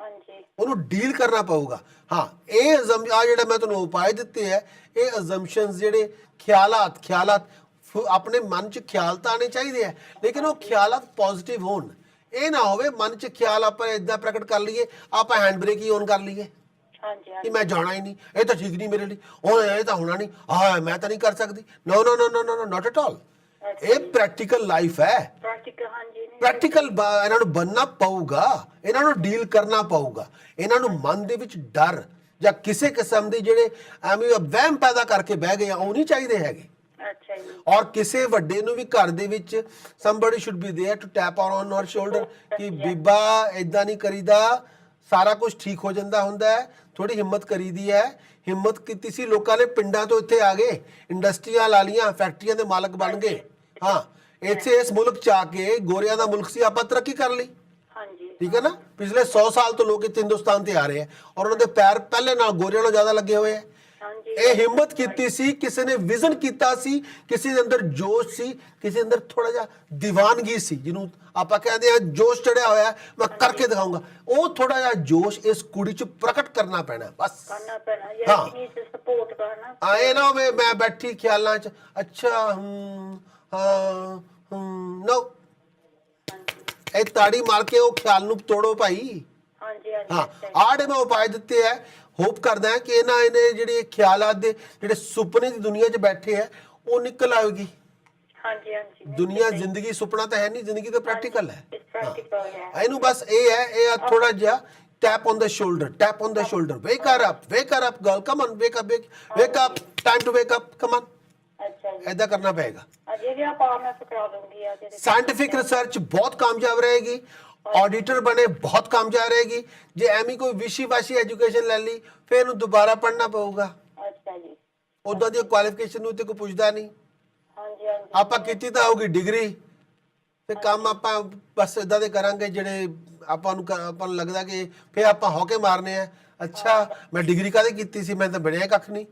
ਹਾਂਜੀ ਉਹਨੂੰ ਡੀਲ ਕਰਨਾ ਪਊਗਾ। ਹਾਂ, ਇਹ ਆ ਜਿਹੜਾ ਮੈਂ ਤੁਹਾਨੂੰ ਉਪਾਅ ਦਿੱਤੇ ਹੈ, ਇਹ ਅਜ਼ੰਪਸ਼ਨਸ ਜਿਹੜੇ ਖਿਆਲਾਤ ਆਪਣੇ ਮਨ 'ਚ ਖਿਆਲ ਤਾਂ ਆਉਣੇ ਚਾਹੀਦੇ ਆ, ਲੇਕਿਨ ਉਹ ਖਿਆਲਾਤ ਪੋਜ਼ਿਟਿਵ ਹੋਣ। ਇਹ ਨਾ ਹੋਵੇ ਮਨ 'ਚ ਖਿਆਲ ਆਪਾਂ ਇਦਾਂ ਪ੍ਰਗਟ ਕਰ ਲਈਏ, ਆਪਾਂ ਹੈਂਡ ਬ੍ਰੇਕ ਹੀ ਔਨ ਕਰ ਲਈਏ ਹਾਂਜੀ ਕਿ ਮੈਂ ਜਾਣਾ ਹੀ ਨਹੀਂ, ਇਹ ਤਾਂ ਠੀਕ ਨਹੀਂ ਮੇਰੇ ਲਈ, ਉਹ ਇਹ ਤਾਂ ਹੋਣਾ ਨਹੀਂ, ਮੈਂ ਤਾਂ ਨਹੀਂ ਕਰ ਸਕਦੀ। ਨੋ ਨੋ ਨੋ ਨੋ ਨੋ ਨਾਟ ਐਟ ਆਲ। ਇਹ ਪ੍ਰੈਕਟੀਕਲ ਲਾਈਫ ਹੈ, ਪ੍ਰੈਕਟੀਕਲ ਹਾਂਜੀ ਪ੍ਰੈਕਟੀਕਲ ਇਹਨਾਂ ਨੂੰ ਬਣਨਾ ਪਊਗਾ, ਇਹਨਾਂ ਨੂੰ ਡੀਲ ਕਰਨਾ ਪਊਗਾ। ਇਹਨਾਂ ਨੂੰ ਮਨ ਦੇ ਵਿੱਚ ਡਰ ਜਾਂ ਕਿਸੇ ਕਿਸਮ ਦੇ ਜਿਹੜੇ ਐਵੇਂ ਵਹਿਮ ਪੈਦਾ ਕਰਕੇ ਬਹਿ ਗਏ ਆ, ਉਹ ਨਹੀਂ ਚਾਹੀਦੇ ਹੈਗੇ। ਅੱਛਾ ਜੀ ਔਰ ਕਿਸੇ ਵੱਡੇ ਨੂੰ ਵੀ ਘਰ ਦੇ ਵਿੱਚ somebody should be there to tap on her shoulder ਕਿ ਬੀਬਾ ਇਦਾਂ ਨਹੀਂ ਕਰੀਦਾ, ਸਾਰਾ ਕੁਝ ਠੀਕ ਹੋ ਜਾਂਦਾ ਹੁੰਦਾ ਹੈ, ਥੋੜੀ ਹਿੰਮਤ ਕਰੀਦੀ ਹੈ। ਹਿੰਮਤ ਕੀਤੀ ਸੀ ਲੋਕਾਂ ਨੇ, ਪਿੰਡਾਂ ਤੋਂ ਇੱਥੇ ਆ ਗਏ, ਇੰਡਸਟਰੀਆਂ ਲਾ ਲੀਆਂ, ਫੈਕਟਰੀਆਂ ਦੇ ਮਾਲਕ ਬਣ ਗਏ। ਹਾਂ, ਇੱਥੇ ਇਸ ਮੁਲਕ 'ਚ ਆ ਕੇ, ਗੋਰਿਆਂ ਦਾ ਮੁਲਕ ਸੀ, ਆਪਾਂ ਤਰੱਕੀ ਕਰ ਲਈ। ਹਾਂਜੀ ਠੀਕ ਹੈ ਨਾ। ਪਿਛਲੇ 100 ਸਾਲ ਤੋਂ ਲੋਕ ਇੱਥੇ ਹਿੰਦੁਸਤਾਨ ਤੇ ਆ ਰਹੇ ਆ, ਔਰ ਉਹਨਾਂ ਦੇ ਪੈਰ ਪਹਿਲੇ ਨਾਲ ਗੋਰਿਆਂ ਨਾਲੋਂ ਜ਼ਿਆਦਾ ਲੱਗੇ ਹੋਏ ਆ। ਹਾਂਜੀ ਇਹ ਹਿੰਮਤ ਕੀਤੀ ਸੀ, ਕਿਸੇ ਨੇ ਵਿਜ਼ਨ ਕੀਤਾ ਸੀ, ਕਿਸੇ ਦੇ ਅੰਦਰ ਜੋਸ਼ ਸੀ, ਕਿਸੇ ਦੇ ਅੰਦਰ ਥੋੜਾ ਜਿਹਾ ਦੀਵਾਨਗੀ ਸੀ, ਜਿਹਨੂੰ ਆਪਾਂ ਕਹਿੰਦੇ ਆ ਜੋਸ਼ ਚੜਿਆ ਹੋਇਆ, ਮੈਂ ਕਰਕੇ ਦਿਖਾਊਂਗਾ। ਉਹ ਥੋੜਾ ਜਿਹਾ ਜੋਸ਼ ਇਸ ਕੁੜੀ 'ਚ ਪ੍ਰਗਟ ਕਰਨਾ ਪੈਣਾ, ਬਸ ਕਰਨਾ ਪੈਣਾ ਹਾਂ। ਜਾਂ ਨੀਡ ਸਪੋਰਟ ਕਰਨਾ। ਆਏ ਨਾ ਮੈਂ ਬੈਠੀ ਖਿਆਲਾਂ 'ਚ, ਅੱਛਾ ਹਾਂ ਨੋ, ਇਹ ਤਾੜੀ ਮਾਰ ਕੇ ਉਹ ਖਿਆਲ ਨੂੰ ਤੋੜੋ ਭਾਈ। ਹਾਂਜੀ ਹਾਂਜੀ ਹਾਂ, ਆੜੇ ਮੈਂ ਉਪਾਅ ਦਿੱਤੇ ਹੈ। ਹੋਪ ਕਰਦਾ ਕਿ ਇਹਨੇ ਜਿਹੜੇ ਖਿਆਲਾਤ ਦੇ ਜਿਹੜੇ ਸੁਪਨੇ ਦੀ ਦੁਨੀਆ 'ਚ ਬੈਠੇ ਹੈ, ਉਹ ਨਿਕਲ ਆਏਗੀ। ਹਾਂਜੀ ਹਾਂਜੀ ਦੁਨੀਆ ਜ਼ਿੰਦਗੀ ਸੁਪਨਾ ਤਾਂ ਹੈ ਨਹੀਂ, ਜ਼ਿੰਦਗੀ ਤਾਂ ਪ੍ਰੈਕਟੀਕਲ ਹੈ। ਪ੍ਰੈਕਟੀਕਲ ਹੈ। ਇਹਨੂੰ ਬਸ ਇਹ ਹੈ, ਇਹ ਥੋੜਾ ਜਿਹਾ tap on the shoulder, wake her up girl, come on, wake up, time to wake up, come on, ਅੱਛਾ ਜੀ ਐਦਾਂ ਕਰਨਾ ਪਏਗਾ। ਅਜੇ ਵੀ ਆਪਾਂ ਮੈਂ ਕਰਾ ਦੂੰਗੀ ਆ ਜਿਹੜੇ ਸਾਇੰਟਿਫਿਕ ਰਿਸਰਚ ਬਹੁਤ ਕਾਮਯਾਬ ਰਹੇਗੀ, ਆਡੀਟਰ ਬਣੇ ਬਹੁਤ ਕਾਮਯਾਬ ਰਹੇਗੀ। ਜੇ ਐਵੇਂ ਕੋਈ ਵਿਸ਼ੀ-ਵਾਸ਼ੀ ਐਜੂਕੇਸ਼ਨ ਲੈ ਲਈ, ਫਿਰ ਇਹਨੂੰ ਦੁਬਾਰਾ ਪੜ੍ਹਨਾ ਪਊਗਾ। ਅੱਛਾ ਜੀ ਉਦਾਂ ਦੀ ਕੁਆਲੀਫਿਕੇਸ਼ਨ ਨੂੰ ਤੇ ਕੋਈ ਪੁੱਛਦਾ ਨਹੀਂ। ਹਾਂਜੀ ਹਾਂਜੀ ਆਪਾਂ ਕੀਤੀ ਤਾਂ ਹੋਊਗੀ ਡਿਗਰੀ, ਤੇ ਕੰਮ ਆਪਾਂ ਬਸ ਇਦਾਂ ਦੇ ਕਰਾਂਗੇ ਜਿਹੜੇ ਆਪਾਂ ਨੂੰ ਲੱਗਦਾ ਕਿ ਫਿਰ ਆਪਾਂ ਹੌਕੇ ਮਾਰਨੇ ਆ। ਅੱਛਾ, ਮੈਂ ਡਿਗਰੀ ਕਾਹਦੇ ਕੀਤੀ ਸੀ, ਮੈਂ ਤਾਂ ਬਣਿਆ ਕੱਖ ਨਹੀਂ।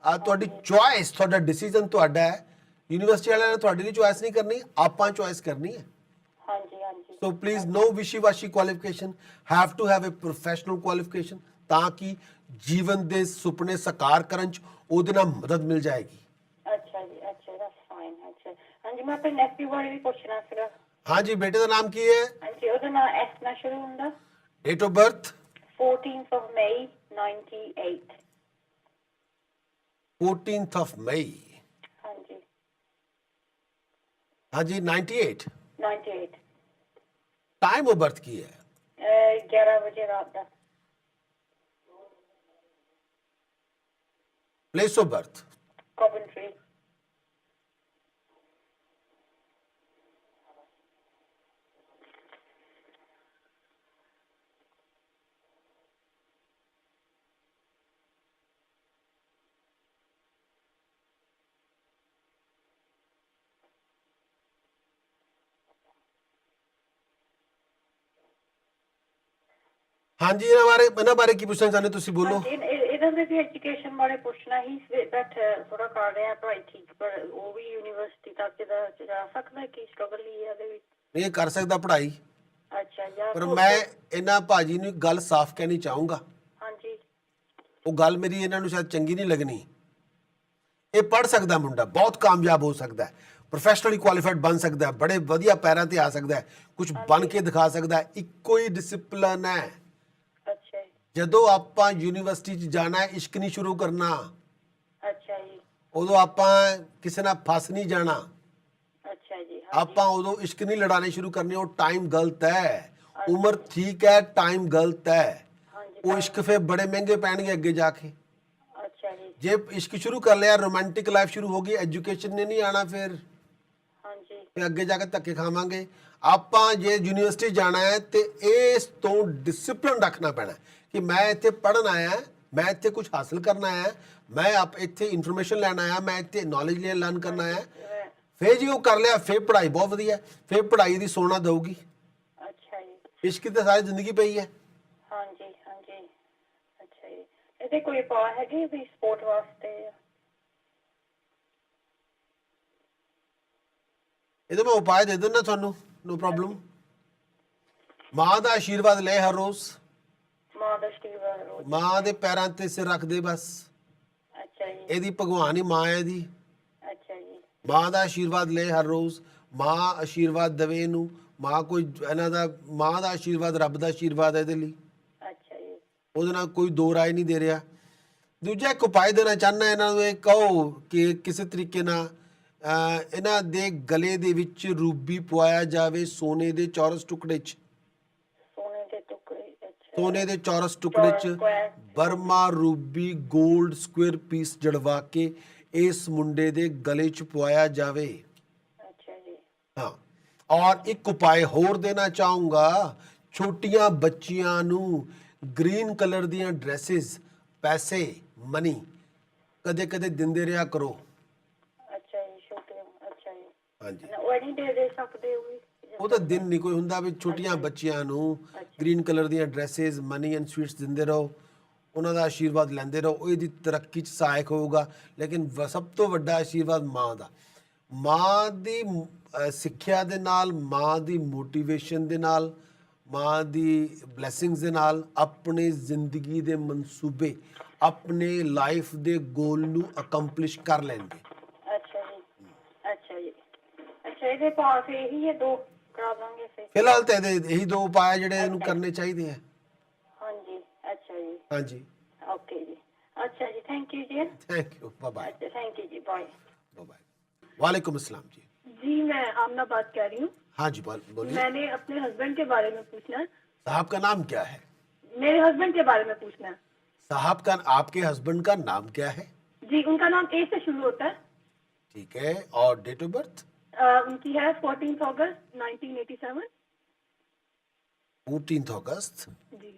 ਆ ਤੁਹਾਡੀ ਚੁਆਇਸ, ਤੁਹਾਡਾ ਡਿਸੀਜਨ ਤੁਹਾਡਾ ਹੈ। ਯੂਨੀਵਰਸਿਟੀ ਵਾਲਿਆਂ ਨੇ ਤੁਹਾਡੀ ਲਈ ਚੁਆਇਸ ਨਹੀਂ ਕਰਨੀ, ਆਪਾਂ ਚੁਆਇਸ ਕਰਨੀ ਹੈ। ਹਾਂਜੀ ਹਾਂਜੀ so please no wishy-washy qualification, have to have a professional qualification, ਤਾਂ ਕਿ ਜੀਵਨ ਦੇ ਸੁਪਨੇ ਸਾਕਾਰ ਕਰਨ 'ਚ ਉਹਦੇ ਨਾਲ ਮਦਦ ਮਿਲ ਜਾਏਗੀ। ਅੱਛਾ ਜੀ ਅੱਛਾ, ਦੈਟਸ ਫਾਈਨ। ਅੱਛਾ ਹਾਂਜੀ, ਮੈਂ ਆਪਣੇ ਨੈਫਿਊ ਬਾਰੇ ਵੀ ਪੁੱਛਣਾ ਸੀਗਾ। ਹਾਂਜੀ, ਬੇਟੇ ਦਾ ਨਾਮ ਕੀ ਹੈ? ਹਾਂਜੀ, ਉਹਦਾ ਨਾਮ ਐਸ ਨਾਲ ਸ਼ੁਰੂ ਹੁੰਦਾ। Date of birth? 14th of May 98। 14th of May। ਹਾਂਜੀ ਹਾਂਜੀ, 98। 98 ਟਾਈਮ ਆਫ ਬਰਥ ਕੀ ਹੈ? 11 ਵਜੇ ਰਾਤ ਦਾ। Place of birth? ਕੋਵੈਂਟਰੀ। ਹਾਂਜੀ, ਇਹਨਾਂ ਬਾਰੇ ਕੀ ਪੁੱਛਣਾ ਚਾਹੁੰਦੇ ਤੁਸੀਂ, ਬੋਲੋ। ਇਹਨਾਂ ਦੇ ਵੀ ਐਜੂਕੇਸ਼ਨ ਬਾਰੇ ਪੁੱਛਣਾ ਹੀ, ਬਟ ਥੋੜਾ ਕਰ ਰਿਹਾ ਪੜ੍ਹਾਈ ਠੀਕ, ਪਰ ਉਹ ਵੀ ਯੂਨੀਵਰਸਿਟੀ ਤੱਕ ਜਾ ਸਕਦਾ ਕਿ ਸਟਰਗਲ ਹੀ ਹੈ ਇਹਦੇ ਵਿੱਚ? ਇਹ ਕਰ ਸਕਦਾ ਪੜ੍ਹਾਈ, ਅੱਛਾ ਯਾਰ, ਪਰ ਮੈਂ ਇਹਨਾਂ ਭਾਜੀ ਨੂੰ ਇੱਕ ਗੱਲ ਸਾਫ਼ ਕਹਿਣੀ ਚਾਹੂੰਗਾ। ਹਾਂਜੀ ਉਹ ਗੱਲ ਮੇਰੀ ਇਹਨਾਂ ਨੂੰ ਸ਼ਾਇਦ ਚੰਗੀ ਨਹੀਂ ਲੱਗਣੀ। ਇਹ ਪੜ੍ਹ ਸਕਦਾ ਮੁੰਡਾ, ਬਹੁਤ ਕਾਮਯਾਬ ਹੋ ਸਕਦਾ ਹੈ, ਪ੍ਰੋਫੈਸ਼ਨਲੀ ਕੁਆਲੀਫਾਈਡ ਬਣ ਸਕਦਾ ਹੈ, ਬੜੇ ਵਧੀਆ ਪੈਰਾਂ ਤੇ ਆ ਸਕਦਾ ਹੈ, ਕੁਝ ਬਣ ਕੇ ਦਿਖਾ ਸਕਦਾ ਹੈ। ਇੱਕੋ ਹੀ ਡਿਸਪਲਿਨ ਹੈ। ਅੱਛਾ ਜੀ ਜਦੋਂ ਆਪਾਂ ਯੂਨੀਵਰਸਿਟੀ 'ਚ ਜਾਣਾ ਹੈ, ਇਸ਼ਕ ਨਹੀਂ ਸ਼ੁਰੂ ਕਰਨਾ। ਅੱਛਾ ਜੀ ਉਦੋਂ ਆਪਾਂ ਕਿਸੇ ਨਾਲ ਫਸ ਨਹੀਂ ਜਾਣਾ। ਅੱਛਾ ਜੀ ਆਪਾਂ ਉਦੋਂ ਇਸ਼ਕ ਨਹੀਂ ਲੜਾਣੇ ਸ਼ੁਰੂ ਕਰਨੇ। ਉਹ ਟਾਈਮ ਗਲਤ ਹੈ, ਉਮਰ ਠੀਕ ਹੈ, ਟਾਈਮ ਗਲਤ ਹੈ। ਉਹ ਇਸ਼ਕ ਫਿਰ ਬੜੇ ਮਹਿੰਗੇ ਪੈਣਗੇ ਅੱਗੇ ਜਾ ਕੇ। ਅੱਛਾ ਜੀ ਜੇ ਇਸ਼ਕ ਸ਼ੁਰੂ ਕਰ ਲਿਆ, ਰੋਮਾਂਟਿਕ ਲਾਈਫ ਸ਼ੁਰੂ ਹੋ ਗਈ, ਐਜੂਕੇਸ਼ਨ ਨੇ ਨਹੀਂ ਆਣਾ, ਫਿਰ ਹਾਂਜੀ ਅੱਗੇ ਜਾ ਕੇ ਧੱਕੇ ਖਾਵਾਂਗੇ। ਆਪਾਂ ਜੇ ਯੂਨੀਵਰਸਿਟੀ ਜਾਣਾ ਹੈ ਤੇ ਇਸ ਤੋਂ ਡਿਸਪਲਿਨ ਰੱਖਣਾ ਪੈਣਾ ਕਿ ਮੈਂ ਇੱਥੇ ਪੜ੍ਹਨ ਆਇਆ, मैं ਇੱਥੇ ਕੁਝ ਹਾਸਲ ਕਰਨਾ ਹੈ, ਮੈਂ ਆਪ ਇੱਥੇ ਇਨਫੋਰਮੇਸ਼ਨ ਲੈਣ ਆਇਆ, ਮੈਂ ਇੱਥੇ ਨੌਲੇਜ ਲਰਨ ਕਰਨਾ ਹੈ। ਫੇਰ ਜੀ ਉਹ ਕਰ ਲਿਆ, ਫੇਰ ਪੜ੍ਹਾਈ ਬਹੁਤ ਵਧੀਆ, ਫੇਰ ਪੜ੍ਹਾਈ ਦੀ ਸੋਨਾ ਦਊਗੀ। ਅੱਛਾ ਜੀ, ਇਸ਼ਕ ਤੇ ਸਾਰੀ ਜ਼ਿੰਦਗੀ ਪਈ ਹੈ। ਹਾਂਜੀ ਹਾਂਜੀ, ਅੱਛਾ ਜੀ। ਇਹਦੇ ਕੋਈ ਪਾ ਹੈਗੀ ਵੀ ਸਪੋਰਟ ਵਾਸਤੇ? ਇਹਦਾ ਮੈਂ ਉਪਾਅ ਦੇ ਦਿੰਦਾ ਤੁਹਾਨੂੰ, ਨੋ ਪ੍ਰੋਬਲਮ। ਮਾਂ ਦਾ ਆਸ਼ੀਰਵਾਦ ਲੈ ਹਰ ਰੋਜ਼, ਮਾਂ ਦਾ ਆਸ਼ੀਰਵਾਦ ਰੋਜ਼। ਮਾਂ ਦੇ ਪੈਰਾਂ ਤੇ ਸਿਰ ਰੱਖ ਦੇ ਬਸ। ਅੱਛਾ ਜੀ, ਇਹਦੀ ਭਗਵਾਨ ਹੀ ਮਾਂ ਹੈ ਇਹਦੀ। ਅੱਛਾ ਜੀ, ਮਾਂ ਦਾ ਆਸ਼ੀਰਵਾਦ ਲੈ ਹਰ ਰੋਜ਼, ਮਾਂ ਆਸ਼ੀਰਵਾਦ ਦੇਵੇ ਇਹਨੂੰ। ਮਾਂ ਕੋਈ ਇਹਨਾਂ ਦਾ, ਮਾਂ ਦਾ ਆਸ਼ੀਰਵਾਦ ਰੱਬ ਦਾ ਆਸ਼ੀਰਵਾਦ ਹੈ ਇਹਦੇ ਲਈ, ਅੱਛਾ ਜੀ, ਉਹਦੇ ਨਾਲ ਕੋਈ ਦੋ ਰਾਏ ਨਹੀਂ ਦੇ ਰਿਹਾ। ਦੂਜਾ ਇੱਕ ਉਪਾਅ ਦੇਣਾ ਚਾਹੁੰਦਾ ਇਹਨਾਂ ਨੂੰ, ਇਹ ਕਹੋ ਕਿ ਕਿਸੇ ਤਰੀਕੇ ਨਾਲ ਇਹਨਾਂ ਦੇ ਗਲੇ ਦੇ ਵਿੱਚ ਰੂਬੀ ਪਵਾਇਆ ਜਾਵੇ, ਸੋਨੇ ਦੇ ਚੌਰਸ ਟੁਕੜੇ 'ਚ, ਸੋਨੇ ਦੇ ਟੁਕੜੇ। ਅੱਛਾ, ਸੋਨੇ ਦੇ ਚੌਰਸ ਟੁਕੜੇ 'ਚ ਬਰਮਾ ਰੂਬੀ 골ਡ ਸਕੁਅਰ ਪੀਸ ਜੜਵਾ ਕੇ ਇਸ ਮੁੰਡੇ ਦੇ ਗਲੇ 'ਚ ਪਵਾਇਆ ਜਾਵੇ। ਅੱਛਾ ਜੀ, हाँ, और एक उपाय होर देना चाहूंगा, छोटियां बच्चियां नू ग्रीन कलर दियां ड्रेसेस, पैसे, मनी कदे कदे दिंदे रहा करो। ਅੱਛਾ ਜੀ, ਛੋਟੇ। ਅੱਛਾ ਜੀ, हाँ जी, ਉਹ ਨਹੀਂ ਦੇ ਸਕਦੇ ਉਹ ਵੀ? ਉਹ ਤਾਂ ਦਿਨ ਨਹੀਂ ਕੋਈ ਹੁੰਦਾ ਵੀ ਛੋਟੀਆਂ ਬੱਚਿਆਂ ਨੂੰ ਗ੍ਰੀਨ ਕਲਰ ਦੀਆਂ ਡਰੈਸਸ, ਮਨੀ ਐਂਡ ਸਵੀਟਸ ਦਿੰਦੇ ਰਹੋ, ਉਹਨਾਂ ਦਾ ਆਸ਼ੀਰਵਾਦ ਲੈਂਦੇ ਰਹੋ, ਉਹ ਇਹਦੀ ਤਰੱਕੀ 'ਚ ਸਹਾਇਕ ਹੋਊਗਾ। ਲੇਕਿਨ ਸਭ ਤੋਂ ਵੱਡਾ ਆਸ਼ੀਰਵਾਦ ਮਾਂ ਦਾ, ਮਾਂ ਦੀ ਸਿੱਖਿਆ ਦੇ ਨਾਲ, ਮਾਂ ਦੀ ਮੋਟੀਵੇਸ਼ਨ ਦੇ ਨਾਲ, ਮਾਂ ਦੀ ਬਲੇਸਿੰਗਸ ਦੇ ਨਾਲ ਆਪਣੀ ਜ਼ਿੰਦਗੀ ਦੇ ਮਨਸੂਬੇ, ਆਪਣੇ ਲਾਈਫ ਦੇ ਗੋਲ ਨੂੰ ਅਕੰਪਲਿਸ਼ ਕਰ ਲੈਣਗੇ। ਅੱਛਾ ਜੀ, ਅੱਛਾ ਜੀ, ਅੱਛਾ। ਇਹਦੇ ਪਾਸ ਇਹੀ ਹੈ, ਦੋ ਕਰਾ ਦਾਂਗੇ ਫਿਰ? ਫਿਲਹਾਲ ਤਾਂ ਇਹੀ ਦੋ ਉਪਾਅ ਜਿਹੜੇ ਇਹਨੂੰ ਕਰਨੇ ਚਾਹੀਦੇ ਆ। ਹਾਂਜੀ, ਅੱਛਾ ਜੀ, ਹਾਂਜੀ, ਓਕੇ ਜੀ, ਅੱਛਾ ਜੀ, thank you ji. Thank you, bye bye. अच्छा, thank you ji, bye. Bye. वालेकुम अस्सलाम जी। जी, मैं आमना बात कर रही हूँ। हाँ जी, बोलिए। मैंने अपने हस्बैंड के बारे में पूछना है। साहब का नाम क्या है? मेरे हस्बैंड के बारे में पूछना है। साहब का, आपके हस्बैंड का नाम क्या है? जी, उनका नाम ए से शुरू होता है। ठीक है, और डेट ऑफ बर्थ? उनकी है 14 अगस्त 1987। 14 अगस्त जी,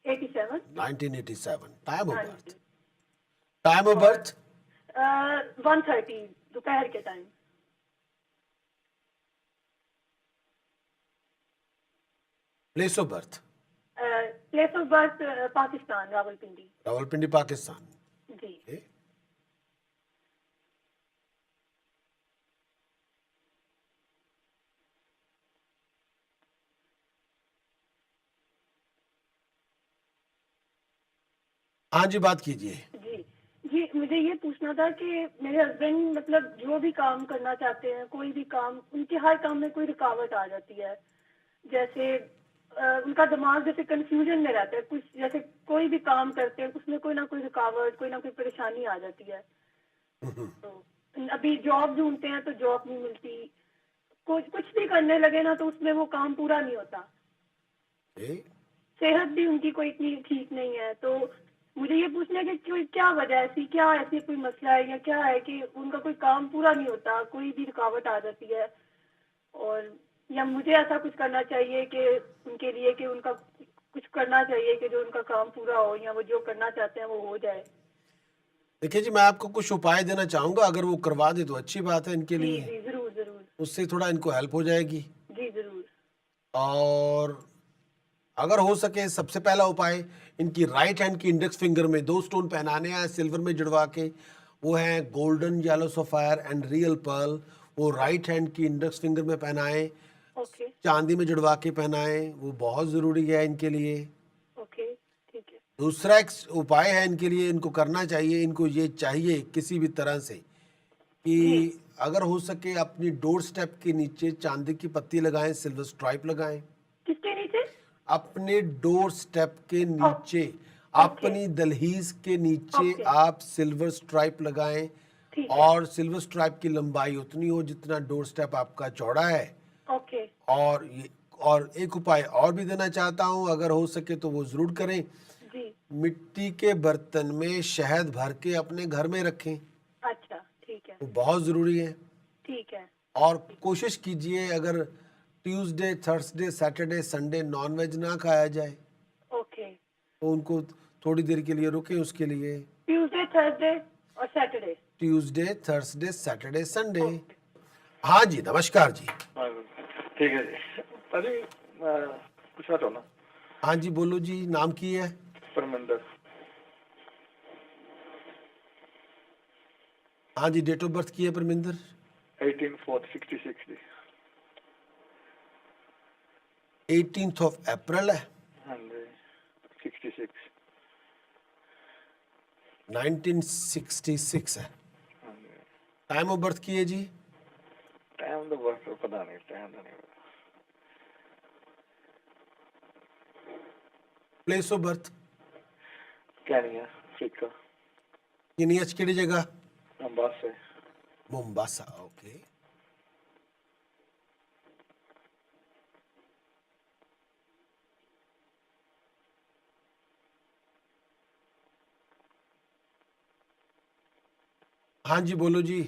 87। 1987। टाइम ऑफ हाँ बर्थ? जी। Time of birth? 1:30 दोपहर के time. Place of birth? Place of birth Pakistan, Rawalpindi. Rawalpindi, Pakistan. जी। Okay. हाँ जी, बात कीजिए। जी जी, मुझे ये पूछना था कि मेरे हस्बैंड मतलब जो भी काम करना चाहते हैं, कोई भी काम, उनके हर काम में कोई रुकावट आ जाती है। जैसे उनका दिमाग जैसे कंफ्यूजन में रहता है, कुछ जैसे कोई भी काम करते हैं उसमें कोई ना कोई रुकावट, कोई ना कोई परेशानी आ जाती है। तो अभी जॉब ढूंढते हैं तो जॉब नहीं मिलती, कुछ भी करने लगे ना तो उसमें वो काम पूरा नहीं होता। Okay. सेहत भी उनकी कोई इतनी ठीक नहीं है। तो मुझे ये पूछना है कि क्या वजह ऐसी, क्या ऐसी कोई मसला है या क्या है कि उनका कोई काम पूरा नहीं होता, कोई भी रुकावट आ जाती है, और या मुझे ऐसा कुछ करना चाहिए कि उनके लिए कि उनका कुछ करना चाहिए कि जो उनका काम पूरा हो या वो जो करना चाहते हैं वो हो जाए। देखिए जी, मैं आपको कुछ उपाय देना चाहूंगा, अगर वो करवा दे तो अच्छी बात है इनके जी लिए, जी, जरूर जरूर। उससे थोड़ा इनको हेल्प हो जाएगी। जी जरूर। और अगर हो सके, सबसे पहला उपाय, इनकी राइट हैंड की इंडेक्स फिंगर में 2 स्टोन पहनाने हैं सिल्वर में जुड़वा के। वो हैं golden yellow sapphire and real Perl. वो राइट हैंड की इंडेक्स फिंगर में पहनाएं, ओके चांदी में जुड़वा के पहनाएं, वो बहुत ज़रूरी है इनके लिए। ओके, ठीक है। दूसरा एक उपाय है इनके लिए, इनको करना चाहिए, इनको ये चाहिए किसी भी तरह से कि अगर हो सके अपनी डोर स्टेप के नीचे चांदी की पत्ती लगाएं, सिल्वर स्ट्राइप लगाएं। किसके नीचे? अपने डोर स्टेप के नीचे, अपनी दहलीज के नीचे आप सिल्वर स्ट्राइप लगाएं, ठीक है। और सिल्वर स्ट्राइप की लंबाई उतनी हो जितना डोर स्टेप आपका चौड़ा है। ओके। और एक उपाय और भी देना चाहता हूं, अगर हो सके तो वो जरूर करें। जी, मिट्टी के बर्तन में शहद भर के अपने घर में रखें, अच्छा, ठीक है। वो बहुत जरूरी है। ठीक है। और कोशिश कीजिए अगर Tuesday, Thursday, Saturday, Sunday nonveg ना खाया जाए, ओके। तो उनको थोड़ी देर के लिए रुके उसके लिए। ट्यूसडे, थर्सडे और Saturday. Tuesday, Thursday, Saturday, Sunday. हाँ जी, नमस्कार जी। हाँ, ठीक है जी। अरे पूछना चाहना हाँ जी, बोलो जी, नाम की है? परमिंदर। हाँ जी, डेट ऑफ बर्थ की है परमिंदर? 18/4/66 जी। 18th ऑफ अप्रैल है हाँ जी 66। 1966 है। हाँ जी। टाइम ऑफ बर्थ की है जी? टाइम तो बस पता नहीं, टाइम तो नहीं पता। Place of birth? क्या नहीं है, अफ्रीका, किन्नी किहड़ी जगह? अम्बास से। Mombasa, okay. हाँ जी, बोलो जी।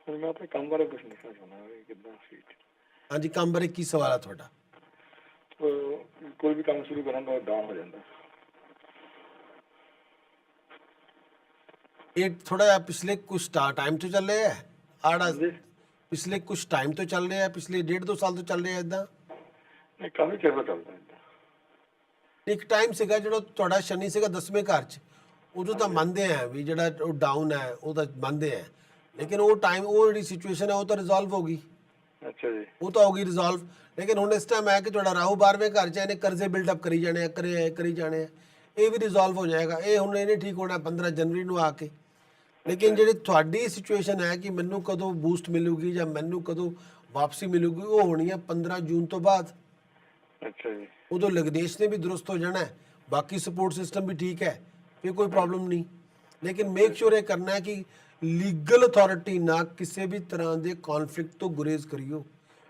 ਹੁਣ ਮੈਂ ਆਪਣੇ ਕੰਮ ਬਾਰੇ ਕੁਝ ਲਿਖਣਾ ਚਾਹੁੰਦਾ ਵੀ ਕਿੱਦਾਂ ਸੀ। हाँ जी, काम बारे की सवाल है थोड़ा? ਕੋਈ ਵੀ ਕੰਮ ਸ਼ੁਰੂ ਕਰਾਂ ਤਾਂ ਡਾਊਨ ਹੋ ਜਾਂਦਾ। ये थोड़ा पिछले कुछ टाइम तो चल रहा है आड़ा, जी पिछले कुछ टाइम तो चल रहा है, पिछले 1.5-2 साल तो चल रहा है इदा। ਨਹੀਂ ਕਾਫੀ ਚਿਰ ਤੋਂ ਚੱਲਦਾ ਇੱਦਾਂ। ਇੱਕ ਟਾਈਮ ਸੀਗਾ ਜਿਹੜਾ ਤੁਹਾਡਾ ਸ਼ਨੀ ਸੀਗਾ 10ਵੇਂ ਘਰ 'ਚ, ਉਦੋਂ ਤਾਂ ਮੰਨਦੇ ਆ ਵੀ ਜਿਹੜਾ ਉਹ ਡਾਊਨ ਹੈ ਉਹ ਤਾਂ ਮੰਨਦੇ ਆ, ਲੇਕਿਨ ਉਹ ਟਾਈਮ ਉਹ ਜਿਹੜੀ ਸਿਚੁਏਸ਼ਨ ਹੈ ਉਹ ਤਾਂ ਰਿਜ਼ੋਲਵ ਹੋ ਗਈ, ਅੱਛਾ ਜੀ। ਉਹ ਤਾਂ ਹੋ ਗਈ ਰਿਜ਼ੋਲਵ। ਲੇਕਿਨ ਹੁਣ ਇਸ ਟਾਈਮ ਹੈ ਕਿ ਤੁਹਾਡਾ ਰਾਹੂ 12ਵੇਂ ਘਰ 'ਚ ਇਹਨੇ ਕਰਜ਼ੇ ਬਿਲਡਅਪ ਕਰੀ ਜਾਣੇ ਆ, ਕਰੀ ਜਾਣੇ ਆ, ਇਹ ਵੀ ਰਿਜ਼ੋਲਵ ਹੋ ਜਾਏਗਾ। ਇਹ ਹੁਣ ਇਹਨੇ ਠੀਕ ਹੋਣਾ 15 ਜਨਵਰੀ ਨੂੰ ਆ ਕੇ। ਲੇਕਿਨ ਜਿਹੜੀ ਤੁਹਾਡੀ ਸਿਚੁਏਸ਼ਨ ਹੈ ਕਿ ਮੈਨੂੰ ਕਦੋਂ ਬੂਸਟ ਮਿਲੂਗੀ ਜਾਂ ਮੈਨੂੰ ਕਦੋਂ ਵਾਪਸੀ ਮਿਲੂਗੀ, ਉਹ ਹੋਣੀ ਹੈ 15 ਜੂਨ ਤੋਂ ਬਾਅਦ। ਅੱਛਾ ਜੀ। ਉਦੋਂ ਲਗਨੇਸ਼ ਨੇ ਵੀ ਦਰੁਸਤ ਹੋ ਜਾਣਾ ਹੈ, ਬਾਕੀ ਸਪੋਰਟ ਸਿਸਟਮ ਵੀ ਠੀਕ ਹੈ, ਫਿਰ ਕੋਈ ਪ੍ਰੋਬਲਮ ਨਹੀਂ। ਲੇਕਿਨ ਮੇਕ ਸ਼ੋਰ ਇਹ ਕਰਨਾ ਹੈ ਕਿ ਲੀਗਲ ਅਥਾਰਟੀ ਨਾਲ ਕਿਸੇ ਵੀ ਤਰ੍ਹਾਂ ਦੇ ਕੌਨਫਲਿਕਟ ਤੋਂ ਗੁਰੇਜ਼ ਕਰਿਓ।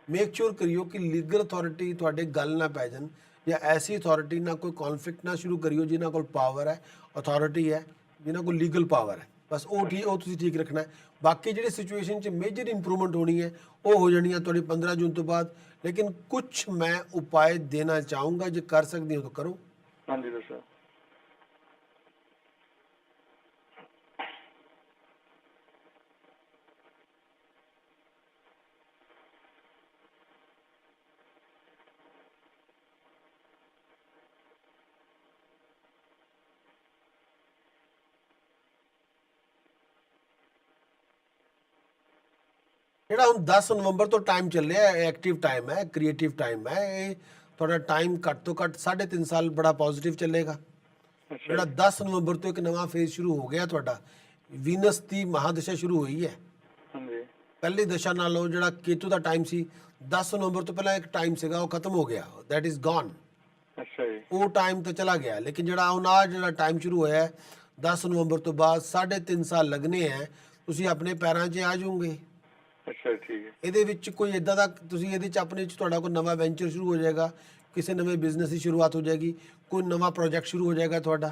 ਮੇਕ ਸ਼ੋਰ ਕਰਿਓ ਕਿ ਲੀਗਲ ਅਥਾਰਟੀ ਤੁਹਾਡੇ ਗੱਲ ਨਾ ਪੈ ਜਾਣ, ਜਾਂ ਐਸੀ ਅਥਾਰਟੀ ਨਾਲ ਕੋਈ ਕੌਨਫਲਿਕਟ ਨਾ ਸ਼ੁਰੂ ਕਰਿਓ ਜਿਨ੍ਹਾਂ ਕੋਲ ਪਾਵਰ ਹੈ, ਅਥਾਰਟੀ ਹੈ, ਜਿਨ੍ਹਾਂ ਕੋਲ ਲੀਗਲ ਪਾਵਰ ਹੈ। ਬਸ ਉਹ ਤੁਸੀਂ ਠੀਕ ਰੱਖਣਾ ਹੈ। ਬਾਕੀ ਜਿਹੜੀ ਸਿਚੁਏਸ਼ਨ 'ਚ ਮੇਜਰ ਇੰਪਰੂਵਮੈਂਟ ਹੋਣੀ ਹੈ ਉਹ ਹੋ ਜਾਣੀ ਹੈ ਤੁਹਾਡੀ 15 ਜੂਨ ਤੋਂ ਬਾਅਦ। लेकिन कुछ मैं उपाय देना चाहूँगा, जो कर सकती हो तो करो। हाँ जी दसो। ਜਿਹੜਾ ਹੁਣ 10 ਨਵੰਬਰ ਤੋਂ ਟਾਈਮ ਚੱਲਿਆ, ਐਕਟਿਵ ਟਾਈਮ ਹੈ, ਕ੍ਰੀਏਟਿਵ ਟਾਈਮ ਹੈ। ਇਹ ਤੁਹਾਡਾ ਟਾਈਮ ਘੱਟ ਤੋਂ ਘੱਟ 3.5 ਸਾਲ ਬੜਾ ਪੋਜ਼ਿਟਿਵ ਚੱਲੇਗਾ। ਜਿਹੜਾ 10 ਨਵੰਬਰ ਤੋਂ ਇੱਕ ਨਵਾਂ ਫੇਜ਼ ਸ਼ੁਰੂ ਹੋ ਗਿਆ ਤੁਹਾਡਾ, ਵੀਨਸ ਦੀ ਮਹਾਦਸ਼ਾ ਸ਼ੁਰੂ ਹੋਈ ਹੈ। ਹਾਂਜੀ। ਪਹਿਲੀ ਦਸ਼ਾ ਨਾਲੋਂ ਜਿਹੜਾ ਕੇਤੂ ਦਾ ਟਾਈਮ ਸੀ 10 ਨਵੰਬਰ ਤੋਂ ਪਹਿਲਾਂ ਇੱਕ ਟਾਈਮ ਸੀਗਾ, ਉਹ ਖਤਮ ਹੋ ਗਿਆ, ਦੈਟ ਇਜ਼ ਗੋਨ। ਅੱਛਾ ਜੀ। ਉਹ ਟਾਈਮ ਤਾਂ ਚਲਾ ਗਿਆ। ਲੇਕਿਨ ਜਿਹੜਾ ਹੁਣ ਆਹ ਜਿਹੜਾ ਟਾਈਮ ਸ਼ੁਰੂ ਹੋਇਆ 10 ਨਵੰਬਰ ਤੋਂ ਬਾਅਦ 3.5 ਸਾਲ ਲੱਗਣੇ ਹੈ, ਤੁਸੀਂ ਆਪਣੇ ਪੈਰਾਂ 'ਚ ਆ ਜਾਓਗੇ। ਅੱਛਾ ਠੀਕ ਹੈ। ਇਹਦੇ ਵਿੱਚ ਕੋਈ ਇਦਾਂ ਦਾ ਤੁਸੀਂ ਇਹਦੇ 'ਚ ਆਪਣੇ 'ਚ ਤੁਹਾਡਾ ਕੋਈ ਨਵਾਂ ਵੈਂਚਰ ਸ਼ੁਰੂ ਹੋ ਜਾਏਗਾ, ਕਿਸੇ ਨਵੇਂ ਬਿਜ਼ਨਸ ਦੀ ਸ਼ੁਰੂਆਤ ਹੋ ਜਾਏਗੀ, ਕੋਈ ਨਵਾਂ ਪ੍ਰੋਜੈਕਟ ਸ਼ੁਰੂ ਹੋ ਜਾਏਗਾ ਤੁਹਾਡਾ।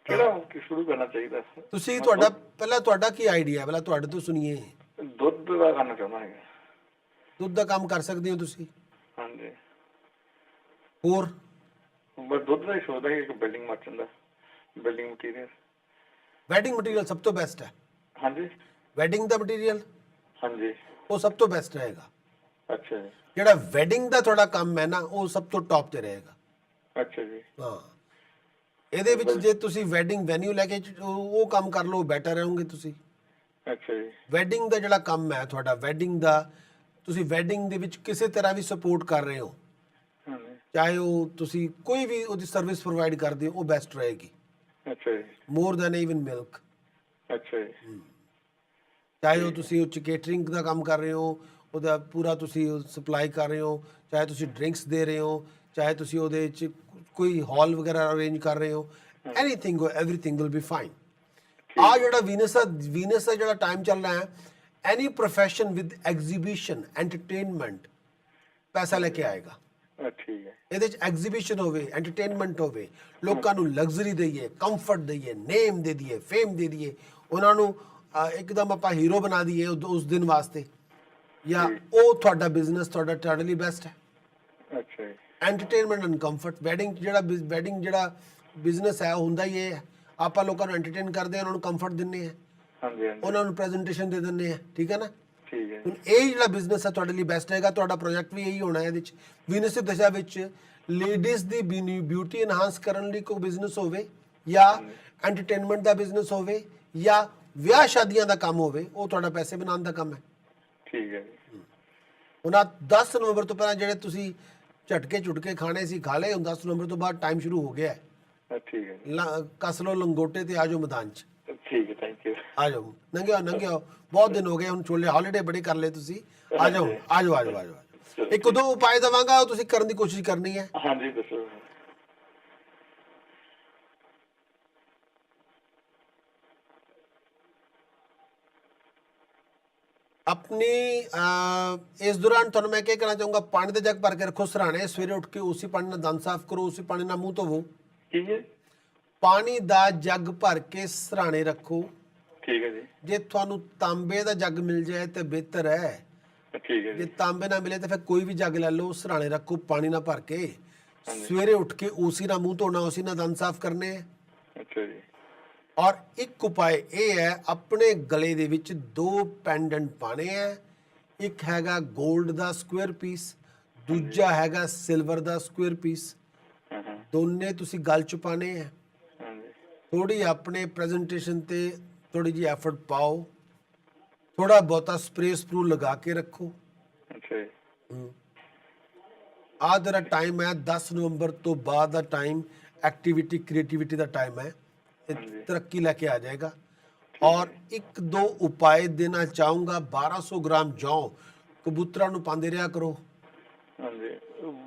ਕਿਹੜਾ ਸ਼ੁਰੂ ਕਰਨਾ ਚਾਹੀਦਾ? ਤੁਸੀਂ ਤੁਹਾਡਾ ਪਹਿਲਾਂ ਤੁਹਾਡਾ ਕੀ ਆਈਡੀਆ, ਪਹਿਲਾਂ ਤੁਹਾਡੇ ਤੋਂ ਸੁਣੀਏ। ਦੁੱਧ ਦਾ ਕਰਨਾ ਚਾਹੁੰਦਾ ਹੈਗਾ। ਦੁੱਧ ਦਾ ਕੰਮ ਕਰ ਸਕਦੇ ਹੋ ਤੁਸੀਂ? ਹਾਂਜੀ। ਹੋਰ? ਮੈਂ ਦੁੱਧ ਦਾ ਹੀ ਸੋਚਦਾ ਸੀ, ਇੱਕ ਬਿਲਡਿੰਗ ਮਰਚੈਂਟ ਦਾ, ਬਿਲਡਿੰਗ ਮਟੀਰੀਅਲ। ਵੈਡਿੰਗ ਮਟੀਰੀਅਲ ਸਭ ਤੋਂ ਬੈਸਟ ਹੈ। ਹਾਂਜੀ। ਵੈਡਿੰਗ ਦਾ ਮਟੀਰੀਅਲ ਹਾਂਜੀ ਉਹ ਸਭ ਤੋਂ ਬੈਸਟ ਰਹੇਗਾ। ਅੱਛਾ ਜੀ। ਜਿਹੜਾ ਵੈਡਿੰਗ ਦਾ ਤੁਹਾਡਾ ਕੰਮ ਹੈ ਨਾ, ਉਹ ਸਭ ਤੋਂ ਟੌਪ ਤੇ ਰਹੇਗਾ। ਅੱਛਾ ਜੀ। ਹਾਂ, ਇਹਦੇ ਵਿੱਚ ਜੇ ਤੁਸੀਂ ਵੈਡਿੰਗ ਵੈਨਿਊ ਲੈ ਕੇ ਉਹ ਕੰਮ ਕਰ ਲਓ, ਬੈਟਰ ਰਹੋਗੇ ਤੁਸੀਂ। ਅੱਛਾ ਜੀ। ਵੈਡਿੰਗ ਦਾ ਜਿਹੜਾ ਕੰਮ ਹੈ ਤੁਹਾਡਾ, ਵੈਡਿੰਗ ਦਾ ਤੁਸੀਂ ਵੈਡਿੰਗ ਦੇ ਵਿੱਚ ਕਿਸੇ ਤਰ੍ਹਾਂ ਵੀ ਸਪੋਰਟ ਕਰ ਰਹੇ ਹੋ, ਹਾਂਜੀ। ਚਾਹੇ ਉਹ ਤੁਸੀਂ ਕੋਈ ਵੀ ਉਹਦੀ ਸਰਵਿਸ ਪ੍ਰੋਵਾਈਡ ਕਰਦੇ ਹੋ, ਉਹ ਬੈਸਟ ਰਹੇਗੀ। ਅੱਛਾ ਜੀ। More than even milk. ਅੱਛਾ ਜੀ। ਚਾਹੇ ਉਹ ਤੁਸੀਂ ਉਹ 'ਚ ਕੇਟਰਿੰਗ ਦਾ ਕੰਮ ਕਰ ਰਹੇ ਹੋ, ਉਹਦਾ ਪੂਰਾ ਤੁਸੀਂ ਸਪਲਾਈ ਕਰ ਰਹੇ ਹੋ, ਚਾਹੇ ਤੁਸੀਂ ਡਰਿੰਕਸ ਦੇ ਰਹੇ ਹੋ, ਚਾਹੇ ਤੁਸੀਂ ਉਹਦੇ 'ਚ ਕੋਈ ਹਾਲ ਵਗੈਰਾ ਅਰੇਂਜ ਕਰ ਰਹੇ ਹੋ, anything everything will be fine. ਆ ਜਿਹੜਾ ਵੀਨਸ ਦਾ ਜਿਹੜਾ ਟਾਈਮ ਚੱਲ ਰਿਹਾ ਹੈ, ਐਨੀ ਪ੍ਰੋਫੈਸ਼ਨ ਵਿਦ ਐਗਜ਼ੀਬਿਸ਼ਨ ਐਂਟਰਟੇਨਮੈਂਟ ਪੈਸਾ ਲੈ ਕੇ ਆਏਗਾ। ਠੀਕ ਹੈ। ਇਹਦੇ 'ਚ ਐਗਜ਼ੀਬਿਸ਼ਨ ਹੋਵੇ, ਐਂਟਰਟੇਨਮੈਂਟ ਹੋਵੇ, ਲੋਕਾਂ ਨੂੰ ਲਗਜ਼ਰੀ ਦਈਏ, ਕੰਫਰਟ ਦਈਏ, ਨੇਮ ਦੇ ਦਈਏ, ਫੇਮ ਦੇ ਦਈਏ, ਉਹਨਾਂ ਨੂੰ ਇੱਕਦਮ ਆਪਾਂ ਹੀਰੋ ਬਣਾ ਦਈਏ ਉਸ ਦਿਨ ਵਾਸਤੇ, ਜਾਂ ਉਹ ਤੁਹਾਡਾ ਬਿਜ਼ਨਸ ਤੁਹਾਡੇ ਲਈ ਬੈਸਟ ਹੈ। ਅੱਛਾ ਅੱਛਾ ਜੀ। Entertainment and comfort. ਵੈਡਿੰਗ ਜਿਹੜਾ ਬਿਜ਼ਨਸ ਹੈ ਉਹ ਹੁੰਦਾ ਹੀ ਇਹ ਹੈ, ਆਪਾਂ ਲੋਕਾਂ ਨੂੰ ਐਂਟਰਟੇਨ ਕਰਦੇ ਹਾਂ, ਉਹਨਾਂ ਨੂੰ ਕੰਫਰਟ ਦਿੰਦੇ ਹਾਂ, ਹਾਂਜੀ ਹਾਂਜੀ ਉਹਨਾਂ ਨੂੰ ਪ੍ਰੈਜੈਂਟੇਸ਼ਨ ਦੇ ਦਿੰਦੇ ਹਾਂ, ਠੀਕ ਹੈ ਨਾ। ਠੀਕ ਹੈ ਹੁਣ ਇਹ ਜਿਹੜਾ ਬਿਜ਼ਨਸ ਹੈ ਤੁਹਾਡੇ ਲਈ ਬੈਸਟ ਹੈਗਾ। ਤੁਹਾਡਾ ਪ੍ਰੋਜੈਕਟ ਵੀ ਇਹੀ ਹੋਣਾ ਹੈ। ਇਹਦੇ ਵਿੱਚ ਵੀਨਸ ਦੀ ਦਸ਼ਾ ਵਿੱਚ ਲੇਡੀਜ਼ ਦੀ ਬਿਊਟੀ ਇਨਹਾਂਸ ਕਰਨ ਲਈ ਕੋਈ ਬਿਜ਼ਨਸ ਹੋਵੇ, ਜਾਂ ਐਂਟਰਟੇਨਮੈਂਟ ਦਾ ਬਿਜ਼ਨਸ ਹੋਵੇ, ਜਾਂ ਵਿਆਹ ਸ਼ਾਦੀਆਂ ਦਾ ਕੰਮ ਹੋਵੇ, ਉਹ ਤੁਹਾਡਾ ਪੈਸੇ ਬਣਾਉਣ ਦਾ ਕੰਮ ਹੈ। ਠੀਕ ਹੈ ਜੀ। ਹੁਣ ਆਹ 10 ਨਵੰਬਰ ਤੋਂ ਪਹਿਲਾਂ ਜਿਹੜੇ ਤੁਸੀਂ ਝਟਕੇ ਝੁਟਕੇ ਖਾਣੇ ਸੀ ਖਾ ਲਏ। ਹੁਣ 10 ਨਵੰਬਰ ਤੋਂ ਬਾਅਦ ਟਾਈਮ ਸ਼ੁਰੂ ਹੋ ਗਿਆ ਹੈ। ਠੀਕ ਹੈ ਜੀ। ਕੱਸ ਲਓ ਲੰਗੋਟੇ ਤੇ ਆ ਜਾਓ ਮੈਦਾਨ 'ਚ, ਠੀਕ ਹੈ, ਥੈਂਕ ਯੂ। ਆ ਜਾਓ, ਨੰਗੇ ਬਹੁਤ ਦਿਨ ਹੋ ਗਏ ਹੁਣ, ਛੋਲੇ ਹਾਲੀਡੇ ਬੜੇ ਕਰ ਲਏ ਤੁਸੀਂ। ਆ ਜਾਓ ਆ ਜਾਓ ਆ ਜਾਓ ਆ ਜਾਓ। ਇੱਕ ਦੋ ਉਪਾਅ ਦੇਵਾਂਗਾ, ਉਹ ਤੁਸੀਂ ਕਰਨ ਦੀ ਕੋਸ਼ਿਸ਼ ਕਰਨੀ ਹੈ। ਹਾਂਜੀ ਦੱਸੋ। अपनी इस दौरान ਤੁਹਾਨੂੰ ਮੈਂ ਕੀ ਕਹਿਣਾ ਚਾਹੂੰਗਾ, ਪਾਣੀ ਦਾ ਜੱਗ ਭਰ ਕੇ ਰੱਖੋ ਸਰਾਣੇ। ਸਵੇਰੇ ਉੱਠ ਕੇ ਉਸੇ ਪਾਣੀ ਨਾਲ ਦੰਦ ਸਾਫ਼ ਕਰੋ, ਉਸੇ ਪਾਣੀ ਨਾਲ ਮੂੰਹ ਧੋਵੋ। ਕੀ ਹੈ? ਪਾਣੀ ਦਾ ਜੱਗ ਭਰ ਕੇ ਸਰਾਣੇ ਰੱਖੋ। ਠੀਕ ਹੈ ਜੀ। ਜੇ ਤੁਹਾਨੂੰ ਤਾਂਬੇ ਦਾ ਜੱਗ ਮਿਲ ਜਾਏ ਤੇ ਬਿਹਤਰ ਹੈ। ਠੀਕ ਹੈ ਜੇ ਜੀ। ਤਾਂਬੇ ਨਾ ਮਿਲੇ ਤਾਂ ਫਿਰ ਕੋਈ ਵੀ ਜੱਗ ਲੈ ਲਓ, ਸਰਾਣੇ ਰੱਖੋ ਪਾਣੀ ਨਾਲ ਭਰ ਕੇ। ਸਵੇਰੇ ਉੱਠ ਕੇ ਉਸੇ ਨਾਲ ਮੂੰਹ ਧੋਣਾ, ਉਸੇ ਨਾਲ ਦੰਦ ਸਾਫ਼ ਕਰਨੇ ਹੈ। ਅੱਛਾ ਜੀ। ਔਰ ਇੱਕ ਉਪਾਅ ਇਹ ਹੈ, ਆਪਣੇ ਗਲੇ ਦੇ ਵਿੱਚ 2 ਪੈਂਡੈਂਟ ਪਾਣੇ ਹੈ। ਇੱਕ ਹੈਗਾ 골ਡ ਦਾ ਸਕੁਅਰ ਪੀਸ, ਦੂਜਾ ਹੈਗਾ ਸਿਲਵਰ ਦਾ ਸਕੁਅਰ ਪੀਸ। ਹਾਂ। ਦੋਨੇ ਤੁਸੀਂ ਗਲ 'ਚ ਪਾਣੇ ਹੈ। ਹਾਂਜੀ। ਥੋੜੀ ਆਪਣੇ ਪ੍ਰੈਜੈਂਟੇਸ਼ਨ ਤੇ ਥੋੜੀ ਜਿਹੀ ਐਫਰਟ ਪਾਓ, ਥੋੜਾ ਬਹੁਤਾ ਸਪਰੂ ਲਗਾ ਕੇ ਰੱਖੋ। ਅੱਛਾ ਜੀ। ਆਹ ਜਿਹੜਾ ਟਾਈਮ ਹੈ 10 ਨਵੰਬਰ ਤੋਂ ਬਾਅਦ ਦਾ ਟਾਈਮ ਐਕਟੀਵਿਟੀ ਕ੍ਰੀਏਟੀਵਿਟੀ ਦਾ ਟਾਈਮ ਹੈ। ਇਹ ਤਰੱਕੀ ਲੈ ਕੇ ਆ ਜਾਏਗਾ। ਔਰ ਇੱਕ ਦੋ ਉਪਾਅ ਦੇਣਾ ਚਾਹੂੰਗਾ। 1200 ਗ੍ਰਾਮ ਜੌਂ ਕਬੂਤਰਾਂ ਨੂੰ ਪਾਉਂਦੇ ਰਿਹਾ ਕਰੋ। ਹਾਂਜੀ।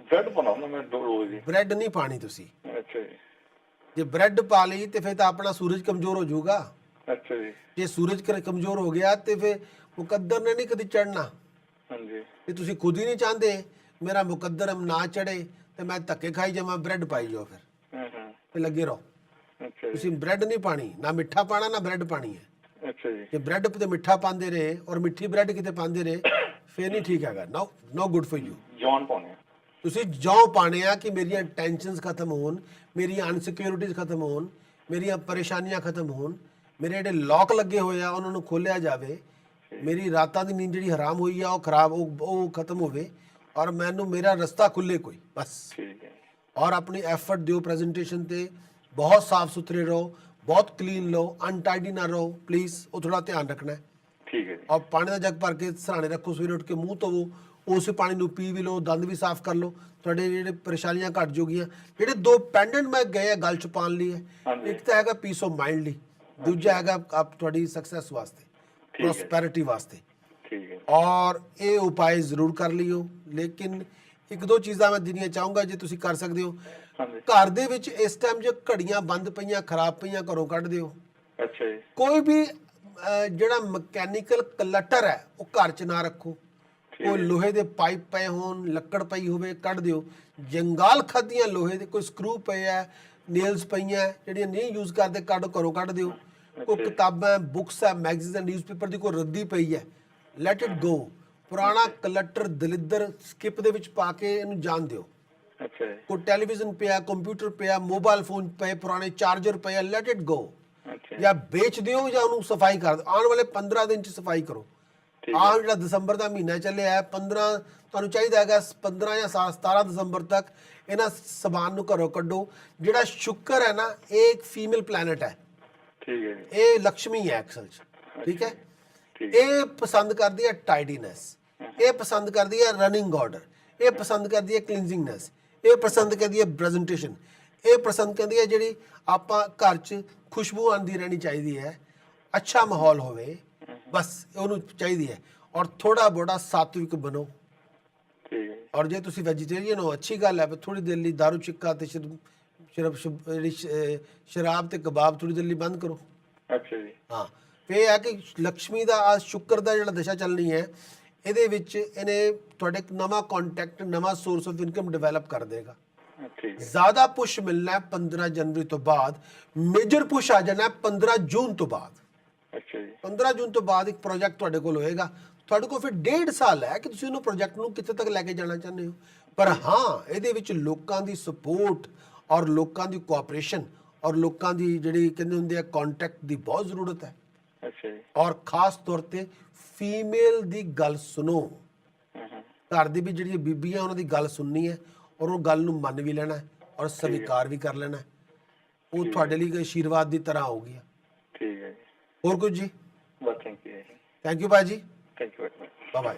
ਬ੍ਰੈਡ ਬਣਾਉਣਾ ਮੈਂ ਰੋਜ਼ ਹੀ। ਬ੍ਰੈਡ ਨਹੀਂ ਪਾਣੀ ਤੁਸੀਂ। ਅੱਛਾ ਜੀ। ਜੇ ਬ੍ਰੈਡ ਪਾ ਲਈ ਤੇ ਫਿਰ ਤਾਂ ਆਪਣਾ ਸੂਰਜ ਕਮਜ਼ੋਰ ਹੋ ਜਾਊਗਾ। ਅੱਛਾ ਜੀ। ਜੇ ਸੂਰਜ ਕਮਜ਼ੋਰ ਹੋ ਗਿਆ ਤੇ ਫਿਰ ਮੁਕੱਦਰ ਨੇ ਨਹੀਂ ਕਦੀ ਚੜਨਾ। ਹਾਂਜੀ। ਤੇ ਤੁਸੀਂ ਖੁਦ ਹੀ ਨਹੀਂ ਚਾਹੁੰਦੇ ਮੇਰਾ ਮੁਕੱਦਰ ਨਾ ਚੜੇ ਤੇ ਮੈਂ ਧੱਕੇ ਖਾਈ ਜਾਵਾਂ, ਬ੍ਰੈਡ ਪਾਈ ਜਾਓ ਫਿਰ ਹਾਂ। ਤੇ ਲੱਗੇ ਰਹੋ। ਅੱਛਾ ਜੀ। ਤੁਸੀਂ ਬ੍ਰੈਡ ਨਹੀਂ ਪਾਣੀ, ਨਾ ਮਿੱਠਾ ਪਾਣਾ ਨਾ ਬ੍ਰੈਡ ਪਾਣੀ ਹੈ। ਅੱਛਾ ਜੀ। ਜੇ ਬ੍ਰੈਡ ਤੇ ਮਿੱਠਾ ਪਾਉਂਦੇ ਰਹੇ ਔਰ ਮਿੱਠੀ ਬ੍ਰੈਡ ਕਿਤੇ ਪਾਉਂਦੇ ਰਹੇ ਫਿਰ ਨਹੀਂ ਠੀਕ ਹੈਗਾ। ਨੋ ਗੁੱਡ ਫॉर ਯੂ। ਜੌਨ ਪਾਉਣੇ। ਤੁਸੀਂ ਜੌਂ ਪਾਣੇ ਆ ਕਿ ਮੇਰੀਆਂ ਟੈਨਸ਼ਨਸ ਖਤਮ ਹੋਣ, ਮੇਰੀਆਂ ਅਨਸਿਕਿਉਰਿਟੀਜ਼ ਖਤਮ ਹੋਣ, ਮੇਰੀਆਂ ਪਰੇਸ਼ਾਨੀਆਂ ਖਤਮ ਹੋਣ, ਮੇਰੇ ਜਿਹੜੇ ਲੋਕ ਲੱਗੇ ਹੋਏ ਆ ਉਹਨਾਂ ਨੂੰ ਖੋਲਿਆ ਜਾਵੇ, ਮੇਰੀ ਰਾਤਾਂ ਦੀ ਨੀਂਦ ਜਿਹੜੀ ਹਰਾਮ ਹੋਈ ਆ ਉਹ ਖਤਮ ਹੋਵੇ, ਔਰ ਮੈਨੂੰ ਮੇਰਾ ਰਸਤਾ ਖੁੱਲੇ ਕੋਈ ਬਸ। ਠੀਕ ਹੈ। ਔਰ ਆਪਣੀ ਐਫਰਟ ਦਿਓ ਪ੍ਰੈਜੈਂਟੇਸ਼ਨ ਤੇ। ਬਹੁਤ ਸਾਫ ਸੁਥਰੇ ਰਹੋ, ਬਹੁਤ ਕਲੀਨ ਰਹੋ, ਅਨਟਾਈਡੀ ਨਾ ਰਹੋ ਪਲੀਜ਼, ਉਹ ਥੋੜਾ ਧਿਆਨ ਰੱਖਣਾ ਹੈ। ਠੀਕ ਹੈ ਜੀ। ਔਰ ਪਾਣੀ ਦਾ ਜੱਗ ਭਰ ਕੇ ਸਰਾਣੇ ਰੱਖੋ। ਸਵੇਰੇ ਉੱਠ ਕੇ ਮੂੰਹ ਧੋਵੋ, ਉਸੇ ਪਾਣੀ ਨੂੰ ਪੀ ਵੀ ਲਓ, ਦੰਦ ਵੀ ਸਾਫ਼ ਕਰ ਲਓ, ਤੁਹਾਡੇ ਜਿਹੜੇ ਪਰੇਸ਼ਾਨੀਆਂ ਘੱਟ ਜੂਗੀਆਂ। ਜਿਹੜੇ 2 ਪੈਂਡੈਂਟ ਮੈਂ ਗਏ ਆ ਗਲ 'ਚ ਪਾਉਣ ਲਈ ਹੈ, ਇੱਕ ਤਾਂ ਹੈਗਾ ਪੀਸ ਆਫ ਮਾਈਂਡ ਲਈ, ਦੂਜਾ ਹੈਗਾ ਤੁਹਾਡੀ ਸਕਸੈਸ ਵਾਸਤੇ, ਪ੍ਰੋਸਪੈਰਿਟੀ ਵਾਸਤੇ। ਠੀਕ ਹੈ। ਔਰ ਇਹ ਉਪਾਅ ਜ਼ਰੂਰ ਕਰ ਲਿਓ। ਲੇਕਿਨ ਇੱਕ ਦੋ ਚੀਜ਼ਾਂ ਮੈਂ ਦੇਣੀਆਂ ਚਾਹੂੰਗਾ ਜੇ ਤੁਸੀਂ ਕਰ ਸਕਦੇ ਹੋ। ਹਾਂਜੀ। ਘਰ ਦੇ ਵਿੱਚ ਇਸ ਟਾਈਮ ਜੇ ਘੜੀਆਂ ਬੰਦ ਪਈਆਂ, ਖਰਾਬ ਪਈਆਂ, ਘਰੋਂ ਕੱਢ ਦਿਓ। ਅੱਛਾ ਜੀ। ਕੋਈ ਵੀ ਜਿਹੜਾ ਮਕੈਨੀਕਲ ਕਲਟਰ ਹੈ ਉਹ ਘਰ 'ਚ ਨਾ ਰੱਖੋ। ਕੋਈ ਲੋਹੇ ਦੇ ਪਾਈਪ ਪਏ ਹੋਣ, ਲੱਕੜ ਪਈ ਹੋਵੇ, ਕੱਢ ਦਿਓ। ਜੰਗਾਲ ਖਾਧੀਆਂ ਲੋਹੇ ਦੇ ਕੋਈ ਸਕਰੂ ਪਏ ਆ, ਨੇਲਸ ਪਈਆਂ ਜਿਹੜੀਆਂ ਨਹੀਂ ਯੂਜ਼ ਕਰਦੇ, ਘਰੋਂ ਕੱਢ ਦਿਓ। ਕੋਈ ਕਿਤਾਬਾਂ, ਬੁੱਕਸ ਹੈ, ਮੈਗਜ਼ੀਨ, ਨਿਊਜ਼ਪੇਪਰ ਦੀ ਕੋਈ ਰੱਦੀ ਪਈ ਹੈ, ਲੈਟ ਇਟ ਗੋ। ਪੁਰਾਣਾ ਕਲਟਰ ਦਲਿੱਦਰ ਸਕਿਪ ਦੇ ਵਿੱਚ ਪਾ ਕੇ ਇਹਨੂੰ ਜਾਣ ਦਿਓ। ਅੱਛਾ ਜੀ। ਕੋਈ ਟੈਲੀਵਿਜ਼ਨ ਪਿਆ, ਕੰਪਿਊਟਰ ਪਿਆ, ਮੋਬਾਈਲ ਫੋਨ ਪਏ, ਪੁਰਾਣੇ ਚਾਰਜਰ ਪਏ, ਲੈਟ ਇਟ ਗੋ। ਅੱਛਾ। ਜਾਂ ਵੇਚ ਦਿਓ ਜਾਂ ਉਹਨੂੰ ਸਫਾਈ ਕਰ ਦਿਓ। ਆਉਣ ਵਾਲੇ 15 ਦਿਨ 'ਚ ਸਫਾਈ ਕਰੋ। ਆਹ ਜਿਹੜਾ ਦਸੰਬਰ ਦਾ ਮਹੀਨਾ ਚੱਲਿਆ ਹੈ, 15 ਤੁਹਾਨੂੰ ਚਾਹੀਦਾ ਹੈਗਾ 15 ਜਾਂ 17 ਦਸੰਬਰ ਤੱਕ ਇਹਨਾਂ ਸਮਾਨ ਨੂੰ ਘਰੋਂ ਕੱਢੋ। ਜਿਹੜਾ ਸ਼ੁੱਕਰ ਹੈ ਨਾ, ਇਹ ਇੱਕ ਫੀਮੇਲ ਪਲੈਨਟ ਹੈ। ਠੀਕ ਹੈ ਜੀ। ਇਹ ਲక్ష్ਮੀ ਹੈ ਅਸਲ 'ਚ, ਠੀਕ ਹੈ। ਇਹ ਪਸੰਦ ਕਰਦੀ ਹੈ ਟਾਈਡੀਨੈਸ, ਇਹ ਪਸੰਦ ਕਰਦੀ ਹੈ ਰਨਿੰਗ ਆਰਡਰ, ਇਹ ਪਸੰਦ ਕਰਦੀ ਹੈ ਕਲੀਨਜ਼ਿੰਗਨੈਸ, ਇਹ ਪਸੰਦ ਕਰਦੀ ਹੈ ਪ੍ਰੈਜੈਂਟੇਸ਼ਨ, ਇਹ ਪਸੰਦ ਕਰਦੀ ਹੈ ਜਿਹੜੀ ਆਪਾਂ ਘਰ 'ਚ ਖੁਸ਼ਬੂ ਆਉਂਦੀ ਰਹਿਣੀ ਚਾਹੀਦੀ ਹੈ, ਅੱਛਾ ਮਾਹੌਲ ਹੋਵੇ, ਬਸ ਉਹਨੂੰ ਚਾਹੀਦੀ ਹੈ। ਔਰ ਥੋੜਾ ਬੋੜਾ ਸਾਤਵਿਕ ਬਣੋ। ਠੀਕ ਹੈ। ਔਰ ਜੇ ਤੁਸੀਂ ਵੈਜੀਟੇਰੀਅਨ ਹੋ, ਅੱਛੀ ਗੱਲ ਹੈ, ਪਰ ਥੋੜੀ ਦੇਰ ਲਈ ਦਾਰੂ ਚਿੱਕਾ ਤੇ ਸ਼ਰਾਬ ਤੇ ਕਬਾਬ ਥੋੜੀ ਦੇਰ ਲਈ ਬੰਦ ਕਰੋ। ਅੱਛਾ ਜੀ। ਹਾਂ, ਫਿਰ ਇਹ ਹੈ ਕਿ ਲక్ష్ਮੀ ਦਾ ਆ ਸ਼ੁੱਕਰ ਦਾ ਜਿਹੜਾ ਦਸ਼ਾ ਚੱਲਣੀ ਹੈ, ਇਹਦੇ ਵਿੱਚ ਇਹਨੇ ਤੁਹਾਡੇ ਇੱਕ ਨਵਾਂ ਕੰਟੈਕਟ, ਨਵਾਂ ਸੋਰਸ ਆਫ ਇਨਕਮ ਡਿਵੈਲਪ ਕਰ ਦੇਗਾ। ਠੀਕ ਹੈ। ਜ਼ਿਆਦਾ ਪੁਸ਼ ਮਿਲਣਾ ਹੈ 15 ਜਨਵਰੀ ਤੋਂ ਬਾਅਦ, ਮੇਜਰ ਪੁਸ਼ ਆ ਜਾਣਾ 15 ਜੂਨ ਤੋਂ ਬਾਅਦ। ਅੱਛਾ ਜੀ। 15 ਜੂਨ ਤੋਂ ਬਾਅਦ ਇੱਕ ਪ੍ਰੋਜੈਕਟ ਤੁਹਾਡੇ ਕੋਲ ਹੋਏਗਾ। ਤੁਹਾਡੇ ਕੋਲ ਫਿਰ 1.5 ਸਾਲ ਹੈ ਕਿ ਤੁਸੀਂ ਉਹਨੂੰ ਪ੍ਰੋਜੈਕਟ ਨੂੰ ਕਿੱਥੇ ਤੱਕ ਲੈ ਕੇ ਜਾਣਾ ਚਾਹੁੰਦੇ ਹੋ। ਪਰ ਹਾਂ ਇਹਦੇ ਵਿੱਚ ਲੋਕਾਂ ਦੀ ਸਪੋਰਟ ਔਰ ਲੋਕਾਂ ਦੀ ਕੋਆਪਰੇਸ਼ਨ ਔਰ ਲੋਕਾਂ ਦੀ ਜਿਹੜੀ ਕਹਿੰਦੇ ਹੁੰਦੇ ਆ ਕੰਟੈਕਟ ਦੀ ਬਹੁਤ ਜ਼ਰੂਰਤ ਹੈ। ਅੱਛਾ ਜੀ। ਔਰ ਖਾਸ ਤੌਰ ਤੇ ਫੀਮੇਲ ਦੀ ਗੱਲ ਸੁਣੋ। ਘਰ ਦੀ ਵੀ ਜਿਹੜੀ ਬੀਬੀਆਂ ਉਹਨਾਂ ਦੀ ਗੱਲ ਸੁਣਨੀ ਹੈ ਔਰ ਉਹ ਗੱਲ ਨੂੰ ਮੰਨ ਵੀ ਲੈਣਾ ਹੈ ਔਰ ਸਵੀਕਾਰ ਵੀ ਕਰ ਲੈਣਾ ਹੈ। ਉਹ ਤੁਹਾਡੇ ਲਈ ਇੱਕ ਆਸ਼ੀਰਵਾਦ ਦੀ ਤਰ੍ਹਾਂ ਹੋਊਗੀ। ਠੀਕ ਹੈ ਜੀ। ਹੋਰ ਕੁਝ ਜੀ? ਬਸ ਥੈਂਕ ਯੂ ਜੀ। ਥੈਂਕ ਯੂ ਭਾਈ ਜੀ। Thank you very much. Bye bye.